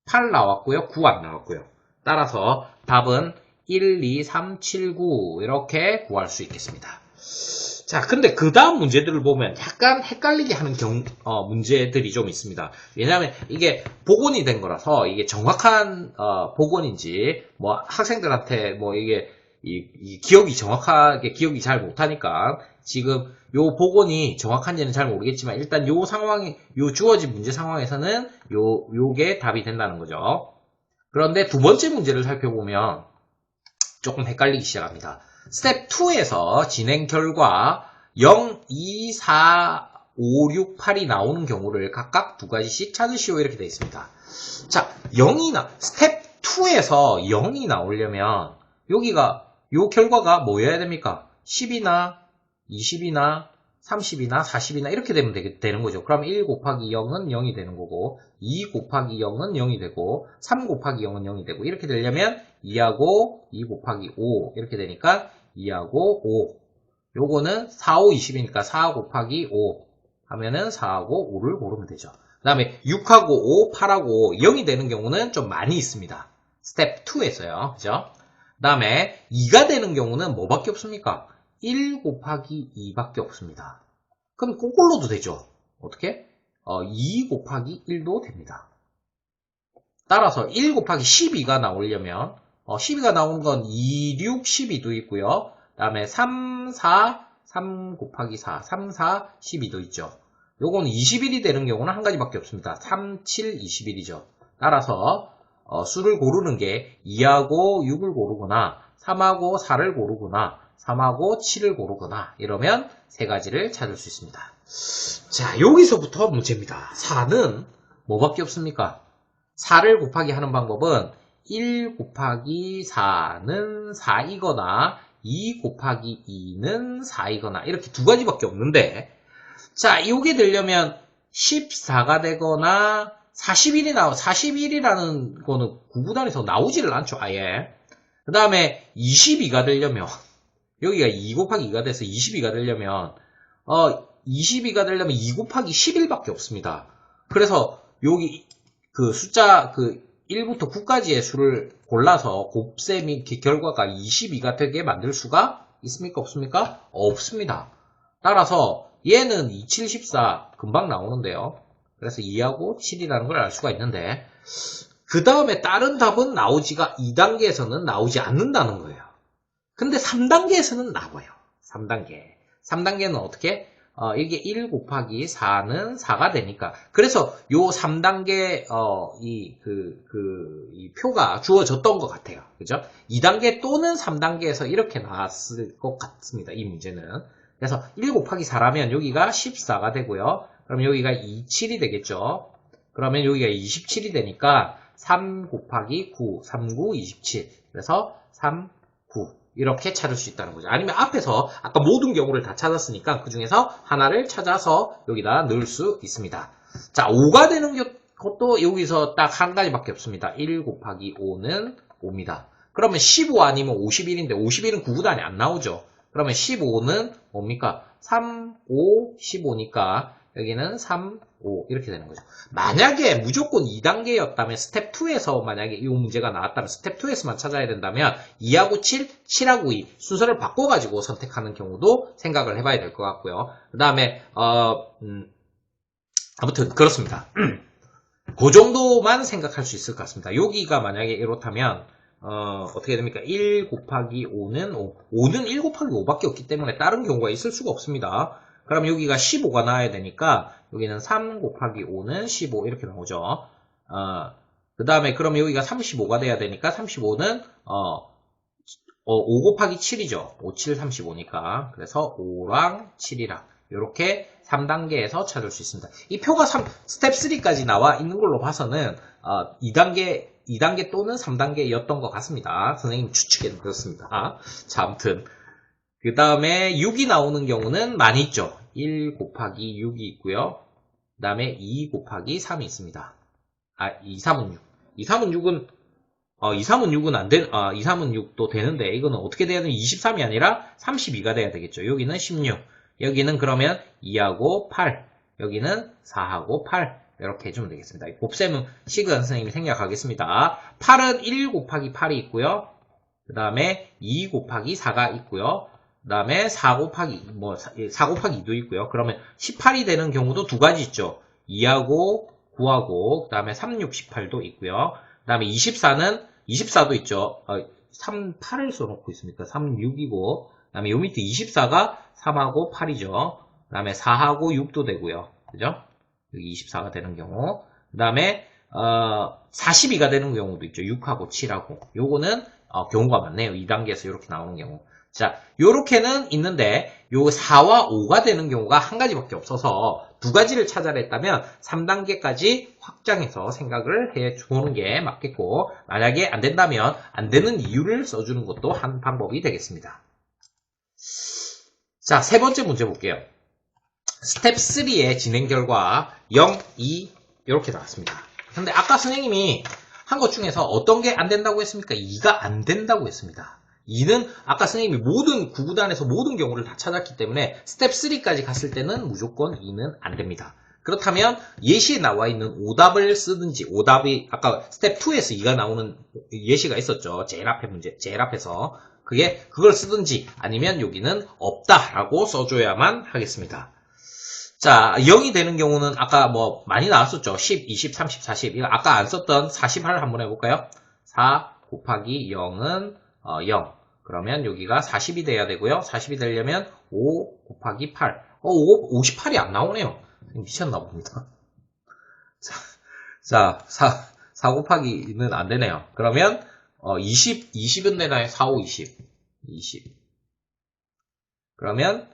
8 나왔고요. 9 안 나왔고요. 따라서 답은 1, 2, 3, 7, 9 이렇게 구할 수 있겠습니다. 자, 근데 그 다음 문제들을 보면 약간 헷갈리게 하는 문제들이 좀 있습니다. 왜냐하면 이게 복원이 된 거라서 이게 정확한 복원인지 뭐 학생들한테 뭐 이게 이 기억이 정확하게 기억이 잘 못하니까 지금 요 복원이 정확한지는 잘 모르겠지만 일단 요 상황이 요 주어진 문제 상황에서는 요게 답이 된다는 거죠. 그런데 두 번째 문제를 살펴보면 조금 헷갈리기 시작합니다. 스텝 2에서 진행 결과 0, 2, 4, 5, 6, 8이 나오는 경우를 각각 두 가지씩 찾으시오 이렇게 되어 있습니다. 자, 스텝 2에서 0이 나오려면 여기가 요 결과가 뭐여야 됩니까? 10이나 20이나 30이나 40이나 이렇게 되면 되는 거죠. 그럼 1 곱하기 0은 0이 되는 거고 2 곱하기 0은 0이 되고 3 곱하기 0은 0이 되고 이렇게 되려면 2하고 2 곱하기 5 이렇게 되니까 2하고 5 요거는 4, 5, 20이니까 4 곱하기 5 하면은 4하고 5를 고르면 되죠. 그 다음에 6하고 5, 8하고 0이 되는 경우는 좀 많이 있습니다. 스텝 2에서요. 그죠? 그 다음에 2가 되는 경우는 뭐밖에 없습니까? 1 곱하기 2밖에 없습니다. 그럼 그걸로도 되죠. 어떻게? 2 곱하기 1도 됩니다. 따라서 1 곱하기 12가 나오려면 12가 나온 건 2, 6, 12도 있고요. 그 다음에 3, 4, 3 곱하기 4, 3, 4, 12도 있죠. 요거는 21이 되는 경우는 한 가지밖에 없습니다. 3, 7, 21이죠. 따라서 수를 고르는 게 2하고 6을 고르거나 3하고 4를 고르거나 3하고 7을 고르거나 이러면 세 가지를 찾을 수 있습니다. 자, 여기서부터 문제입니다. 4는 뭐밖에 없습니까? 4를 곱하기 하는 방법은 1 곱하기 4는 4이거나 2 곱하기 2는 4이거나 이렇게 두 가지밖에 없는데 자, 이게 되려면 14가 되거나 41이라는 거는 구구단에서 나오지를 않죠, 아예. 그 다음에 22가 되려면 여기가 2 곱하기 2가 돼서 22가 되려면 22가 되려면 2 곱하기 11밖에 없습니다. 그래서 여기 그 숫자 1부터 9까지의 수를 골라서 곱셈이 결과가 22가 되게 만들 수가 있습니까? 없습니까? 없습니다. 따라서 얘는 2, 7, 14 금방 나오는데요. 그래서 2하고 7이라는 걸 알 수가 있는데 그 다음에 다른 답은 2단계에서는 나오지 않는다는 거예요. 근데 3단계에서는 나와요. 3단계는 어떻게? 이게 1 곱하기 4는 4가 되니까. 그래서 요 3단계, 이 표가 주어졌던 것 같아요. 그죠? 2단계 또는 3단계에서 이렇게 나왔을 것 같습니다. 이 문제는. 그래서 1 곱하기 4라면 여기가 14가 되고요. 그럼 여기가 27이 되겠죠. 그러면 여기가 27이 되니까 3 곱하기 9, 3, 9, 27. 그래서 3, 9. 이렇게 찾을 수 있다는 거죠. 아니면 앞에서 아까 모든 경우를 다 찾았으니까 그 중에서 하나를 찾아서 여기다 넣을 수 있습니다. 자, 5가 되는 것도 여기서 딱 한 가지밖에 없습니다. 1 곱하기 5는 5입니다. 그러면 15 아니면 51인데 51은 구구단이 안 나오죠. 그러면 15는 뭡니까? 3, 5, 15니까 여기는 3, 5 이렇게 되는 거죠. 만약에 무조건 2단계였다면 스텝 2에서 만약에 이 문제가 나왔다면 스텝 2에서만 찾아야 된다면 2하고 7, 7하고 2 순서를 바꿔가지고 선택하는 경우도 생각을 해봐야 될 것 같고요. 그 다음에 아무튼 그렇습니다. 그 정도만 생각할 수 있을 것 같습니다. 여기가 만약에 이렇다면 어떻게 됩니까? 1 곱하기 5는 5. 5는 1 곱하기 5밖에 없기 때문에 다른 경우가 있을 수가 없습니다. 그럼 여기가 15가 나와야 되니까 여기는 3 곱하기 5는 15 이렇게 나오죠. 그 다음에 그럼 여기가 35가 돼야 되니까 35는 5 곱하기 7이죠. 5, 7, 35니까. 그래서 5랑 7이랑 이렇게 3단계에서 찾을 수 있습니다. 이 표가 스텝 3까지 나와 있는 걸로 봐서는 2단계 또는 3단계였던 것 같습니다. 선생님 추측에는 그렇습니다. 자, 아무튼 그 다음에 6이 나오는 경우는 많이 있죠. 1 곱하기 6이 있고요. 그 다음에 2 곱하기 3이 있습니다. 2, 3은 6. 2, 3은 6은 2, 3은 6은 안 돼, 2, 3은 6도 되는데, 이거는 어떻게 돼야 되는 23이 아니라 32가 돼야 되겠죠. 여기는 16. 여기는 그러면 2하고 8. 여기는 4하고 8. 이렇게 해주면 되겠습니다. 곱셈은 식은 선생님이 생략하겠습니다. 8은 1 곱하기 8이 있고요. 그 다음에 2 곱하기 4가 있고요. 그 다음에 4 곱하기 2도 있고요. 그러면 18이 되는 경우도 두 가지 있죠. 2하고 9하고, 그 다음에 3, 6, 18도 있고요. 그 다음에 24도 있죠. 3, 8을 써놓고 있으니까 3, 6이고, 그 다음에 요 밑에 24가 3하고 8이죠. 그 다음에 4하고 6도 되고요. 그죠? 여기 24가 되는 경우. 그 다음에, 42가 되는 경우도 있죠. 6하고 7하고. 요거는, 경우가 많네요. 2단계에서 이렇게 나오는 경우. 자, 요렇게는 있는데, 요 4와 5가 되는 경우가 한 가지밖에 없어서 두 가지를 찾아라 했다면 3단계까지 확장해서 생각을 해 주는 게 맞겠고, 만약에 안 된다면 안 되는 이유를 써주는 것도 한 방법이 되겠습니다. 자, 세 번째 문제 볼게요. 스텝 3의 진행 결과 0, 2 이렇게 나왔습니다. 근데 아까 선생님이 한 것 중에서 어떤 게 안 된다고 했습니까? 2가 안 된다고 했습니다. 2는 아까 선생님이 모든 구구단에서 모든 경우를 다 찾았기 때문에 스텝 3까지 갔을 때는 무조건 2는 안 됩니다. 그렇다면 예시에 나와 있는 오답을 쓰든지, 오답이 아까 스텝 2에서 2가 나오는 예시가 있었죠. 제일 앞에 문제, 제일 앞에서 그걸 쓰든지 아니면 여기는 없다라고 써줘야만 하겠습니다. 자, 0이 되는 경우는 아까 뭐 많이 나왔었죠. 10, 20, 30, 40. 이거 아까 안 썼던 48을 한번 해볼까요? 4 곱하기 0은 0. 그러면 여기가 40이 돼야 되고요. 40이 되려면 5 곱하기 8. 58이 안 나오네요. 미쳤나 봅니다. 자, 4 곱하기는 안 되네요. 그러면 20은 되나요? 4, 5, 20. 그러면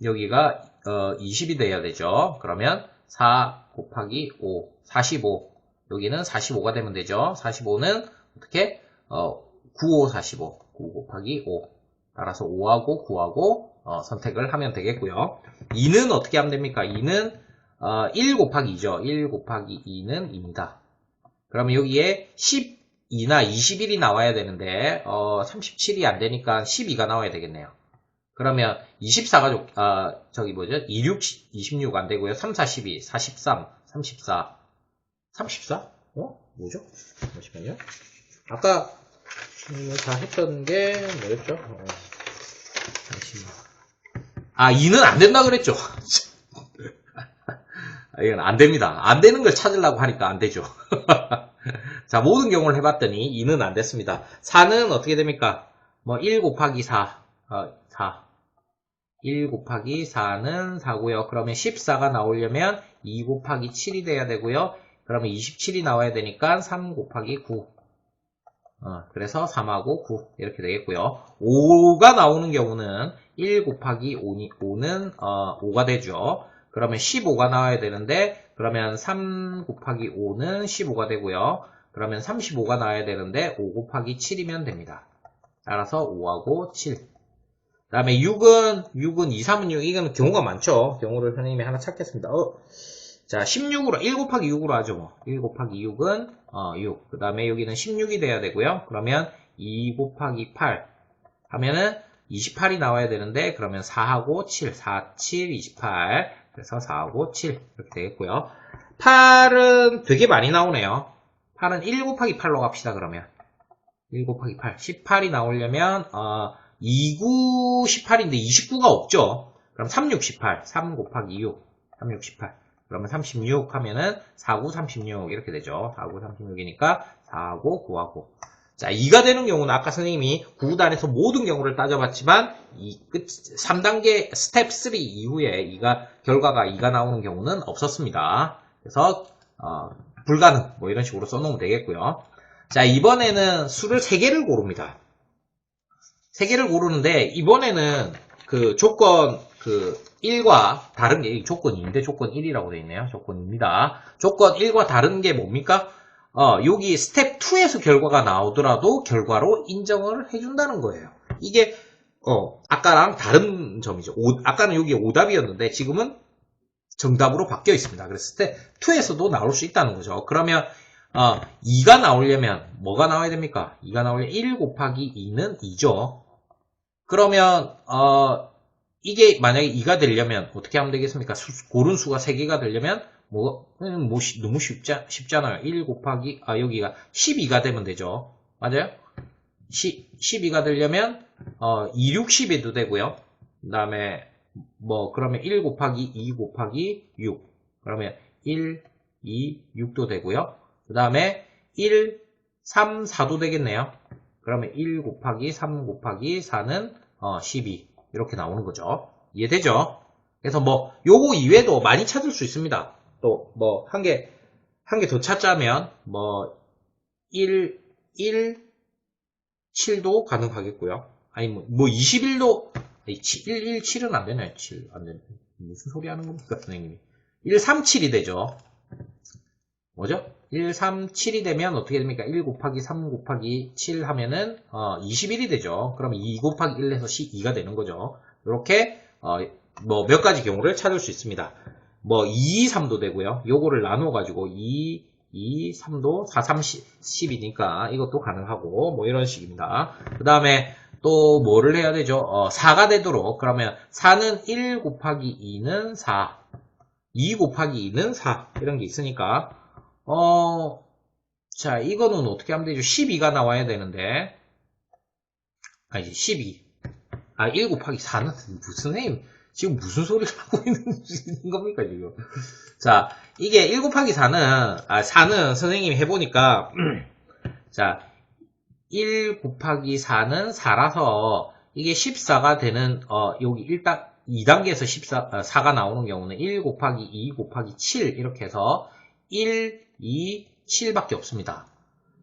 여기가 20이 돼야 되죠. 그러면 4 곱하기 5, 45. 여기는 45가 되면 되죠. 45는 어떻게? 9, 5, 45. 9 곱하기 5. 따라서 5하고 9하고 선택을 하면 되겠고요. 2는 어떻게 하면 됩니까? 2는 1 곱하기 2죠. 1 곱하기 2는 2입니다. 그러면 여기에 12나 21이 나와야 되는데 37이 안 되니까 12가 나와야 되겠네요. 그러면 24가 26 안 되고요. 3, 42, 43, 34. 34? 뭐죠? 잠시만요. 아까 다 했던 게 뭐였죠? 잠시만. 2는 안 된다 그랬죠. 이건 안 됩니다. 안 되는 걸 찾으려고 하니까 안 되죠. 자, 모든 경우를 해봤더니 2는 안 됐습니다. 4는 어떻게 됩니까? 1 곱하기 4. 1 곱하기 4는 4고요. 그러면 14가 나오려면 2 곱하기 7이 돼야 되고요. 그러면 27이 나와야 되니까 3 곱하기 9. 그래서 3하고 9 이렇게 되겠고요. 5가 나오는 경우는 1 곱하기 5는 5가 되죠. 그러면 15가 나와야 되는데 그러면 3 곱하기 5는 15가 되고요. 그러면 35가 나와야 되는데 5 곱하기 7이면 됩니다. 따라서 5하고 7. 그 다음에 6은 2, 3은 6. 이건 경우가 많죠. 경우를 선생님이 하나 찾겠습니다. 자, 16으로, 1 곱하기 6으로 하죠. 뭐. 1 곱하기 6은 6. 그 다음에 여기는 16이 돼야 되고요. 그러면 2 곱하기 8 하면은 28이 나와야 되는데 그러면 4하고 7. 4, 7, 28. 그래서 4하고 7 이렇게 되겠고요. 8은 되게 많이 나오네요. 8은 1 곱하기 8로 갑시다. 그러면 1 곱하기 8. 18이 나오려면 29, 18인데 29가 없죠. 그럼 3, 6, 18. 3 곱하기 6. 3, 6, 18. 그러면 36 하면은 4, 9, 36 이렇게 되죠. 4, 9, 36이니까 4하고 9하고. 자, 2가 되는 경우는 아까 선생님이 구구단에서 모든 경우를 따져봤지만 3단계 스텝 3 이후에 결과가 2가 나오는 경우는 없었습니다. 그래서 불가능 뭐 이런 식으로 써놓으면 되겠고요. 자, 이번에는 수를 3개를 고릅니다. 3개를 고르는데 이번에는 그 조건 1과 다른 게 조건 2인데 조건 1이라고 되어 있네요. 조건 2입니다. 조건 1과 다른 게 뭡니까? 여기 스텝 2에서 결과가 나오더라도 결과로 인정을 해준다는 거예요. 이게 아까랑 다른 점이죠. 아까는 여기 오답이었는데 지금은 정답으로 바뀌어 있습니다. 그래서 스텝 2에서도 나올 수 있다는 거죠. 그러면 2가 나오려면 뭐가 나와야 됩니까? 2가 나오려면 1 곱하기 2는 2죠. 그러면 이게 만약에 2가 되려면 어떻게 하면 되겠습니까? 고른 수가 3개가 되려면 너무 쉽잖아요. 1 곱하기 여기가 12가 되면 되죠. 맞아요? 12가 되려면 2, 6, 10에도 되고요. 그 다음에 그러면 1 곱하기 2 곱하기 6 그러면 1, 2, 6도 되고요. 그 다음에 1, 3, 4도 되겠네요. 그러면 1 곱하기 3 곱하기 4는 12 이렇게 나오는 거죠. 이해되죠? 그래서 요거 이외에도 많이 찾을 수 있습니다. 또 한 개 더 찾자면 1, 7도 가능하겠고요. 아니 21도 7은 안 되나요? 7 안 되네. 무슨 소리 하는 겁니까, 선생님이? 1, 3, 7이 되죠. 뭐죠? 1, 3, 7이 되면 어떻게 됩니까? 1 곱하기 3 곱하기 7 하면은 21이 되죠. 그러면 2 곱하기 1 해서 2가 되는 거죠. 이렇게 몇 가지 경우를 찾을 수 있습니다. 2, 3도 되고요. 요거를 나눠 가지고 2, 3도 4, 3, 10이니까 이것도 가능하고 이런 식입니다. 그 다음에 또 뭐를 해야 되죠? 4가 되도록 그러면 4는 1 곱하기 2는 4 2 곱하기 2는 4 이런 게 있으니까 자 이거는 어떻게 하면 되죠? 12가 나와야 되는데 아니 12 1 곱하기 4는 무슨 선생님 지금 무슨 소리를 하고 있는 겁니까 지금? 자 이게 1 곱하기 4는 4는 선생님이 해보니까 자 1 곱하기 4는 4라서 이게 14가 되는 여기 일단 2단계에서 4가 나오는 경우는 1 곱하기 2 곱하기 7 이렇게 해서 1, 2, 7밖에 없습니다.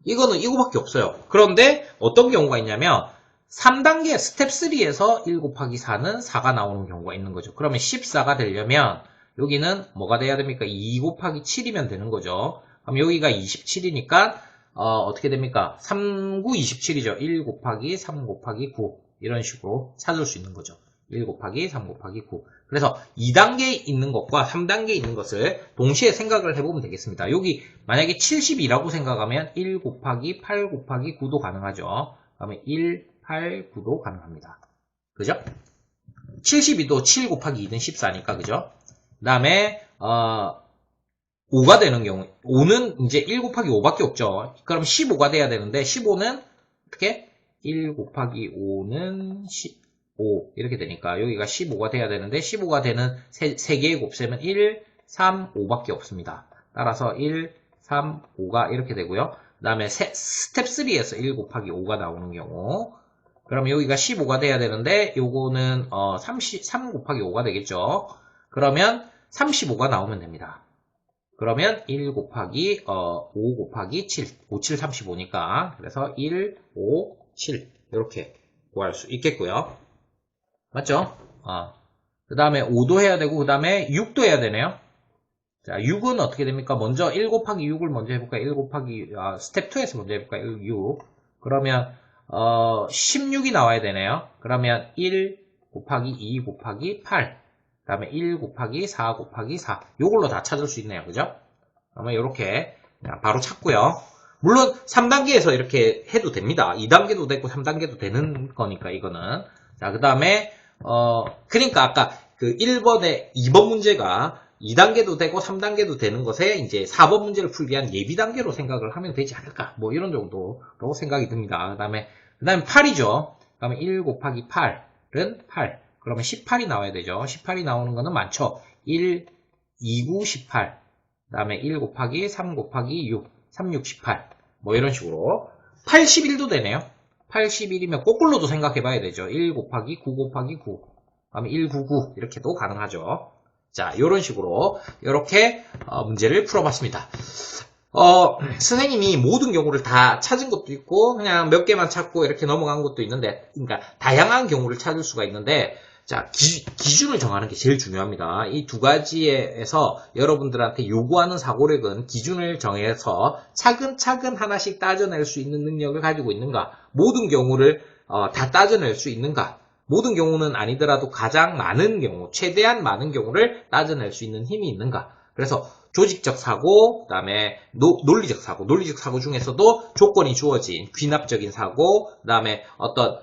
이거는 이거밖에 없어요. 그런데 어떤 경우가 있냐면 3단계 스텝 3에서 1 곱하기 4는 4가 나오는 경우가 있는 거죠. 그러면 14가 되려면 여기는 뭐가 돼야 됩니까? 2 곱하기 7이면 되는 거죠. 그럼 여기가 27이니까 어떻게 됩니까? 3, 9, 27이죠. 1 곱하기 3 곱하기 9 이런 식으로 찾을 수 있는 거죠. 1 곱하기 3 곱하기 9 그래서 2단계에 있는 것과 3단계에 있는 것을 동시에 생각을 해보면 되겠습니다. 여기 만약에 72라고 생각하면 1 곱하기 8 곱하기 9도 가능하죠. 그러면 1, 8, 9도 가능합니다. 그죠? 72도 7 곱하기 2는 14니까 그죠? 그 다음에 5가 되는 경우 5는 이제 1 곱하기 5밖에 없죠. 그럼 15가 돼야 되는데 15는 어떻게? 1 곱하기 5는 15 이렇게 되니까 여기가 15가 돼야 되는데 15가 되는 3개의 곱셈은 1, 3, 5밖에 없습니다. 따라서 1, 3, 5가 이렇게 되고요. 그 다음에 스텝 3에서 1 곱하기 5가 나오는 경우 그러면 여기가 15가 돼야 되는데 요거는 3 곱하기 5가 되겠죠. 그러면 35가 나오면 됩니다. 그러면 1 곱하기 5 곱하기 7 5, 7, 35니까 그래서 1, 5, 7 이렇게 구할 수 있겠고요. 맞죠? 그 다음에 5도 해야 되고 그 다음에 6도 해야 되네요. 자 6은 어떻게 됩니까? 먼저 1 곱하기 6을 먼저 해볼까요? 1 곱하기 스텝 2에서 먼저 해볼까요? 6 그러면 16이 나와야 되네요. 그러면 1 곱하기 2 곱하기 8 그 다음에 1 곱하기 4 곱하기 4 요걸로 다 찾을 수 있네요. 그죠? 그러면 이렇게 바로 찾고요. 물론 3단계에서 이렇게 해도 됩니다. 2단계도 되고 3단계도 되는 거니까 이거는 자 그 다음에 그러니까 아까 그 1번에 2번 문제가 2단계도 되고 3단계도 되는 것에 이제 4번 문제를 풀기 위한 예비 단계로 생각을 하면 되지 않을까 이런 정도로 생각이 듭니다. 그 다음에 8이죠. 그 다음에 1 곱하기 8은 8 그러면 18이 나와야 되죠. 18이 나오는 거는 많죠. 1, 2, 9, 18 그 다음에 1 곱하기 3 곱하기 6 3, 6, 18 이런 식으로 81도 되네요. 81이면 거꾸로도 생각해 봐야 되죠. 1 곱하기 9 곱하기 9 그다음에 1, 9, 9 이렇게도 가능하죠. 자, 이런 식으로 이렇게 문제를 풀어봤습니다. 선생님이 모든 경우를 다 찾은 것도 있고 그냥 몇 개만 찾고 이렇게 넘어간 것도 있는데 그러니까 다양한 경우를 찾을 수가 있는데 자, 기준을 정하는 게 제일 중요합니다. 이 두 가지에서 여러분들한테 요구하는 사고력은 기준을 정해서 차근차근 하나씩 따져낼 수 있는 능력을 가지고 있는가? 모든 경우를 다 따져낼 수 있는가? 모든 경우는 아니더라도 가장 많은 경우, 최대한 많은 경우를 따져낼 수 있는 힘이 있는가? 그래서 조직적 사고, 그 다음에 논리적 사고 중에서도 조건이 주어진 귀납적인 사고, 그 다음에 어떤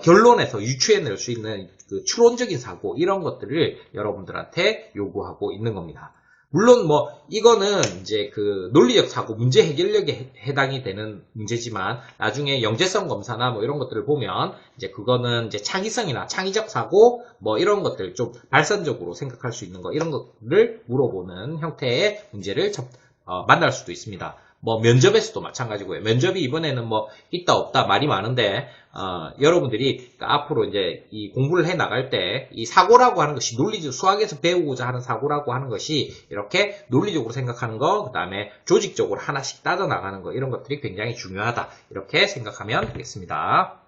결론에서 유추해낼 수 있는 그 추론적인 사고, 이런 것들을 여러분들한테 요구하고 있는 겁니다. 물론 뭐 이거는 이제 그 논리적 사고 문제 해결력에 해당이 되는 문제지만 나중에 영재성 검사나 뭐 이런 것들을 보면 이제 그거는 이제 창의성이나 창의적 사고 뭐 이런 것들 좀 발산적으로 생각할 수 있는 거 이런 것들을 물어보는 형태의 문제를 만날 수도 있습니다. 뭐 면접에서도 마찬가지고요. 면접이 이번에는 뭐 있다 없다 말이 많은데 여러분들이 그러니까 앞으로 이제 이 공부를 해 나갈 때 이 사고라고 하는 것이 논리적 수학에서 배우고자 하는 사고라고 하는 것이 이렇게 논리적으로 생각하는 거, 그 다음에 조직적으로 하나씩 따져 나가는 거 이런 것들이 굉장히 중요하다 이렇게 생각하면 되겠습니다.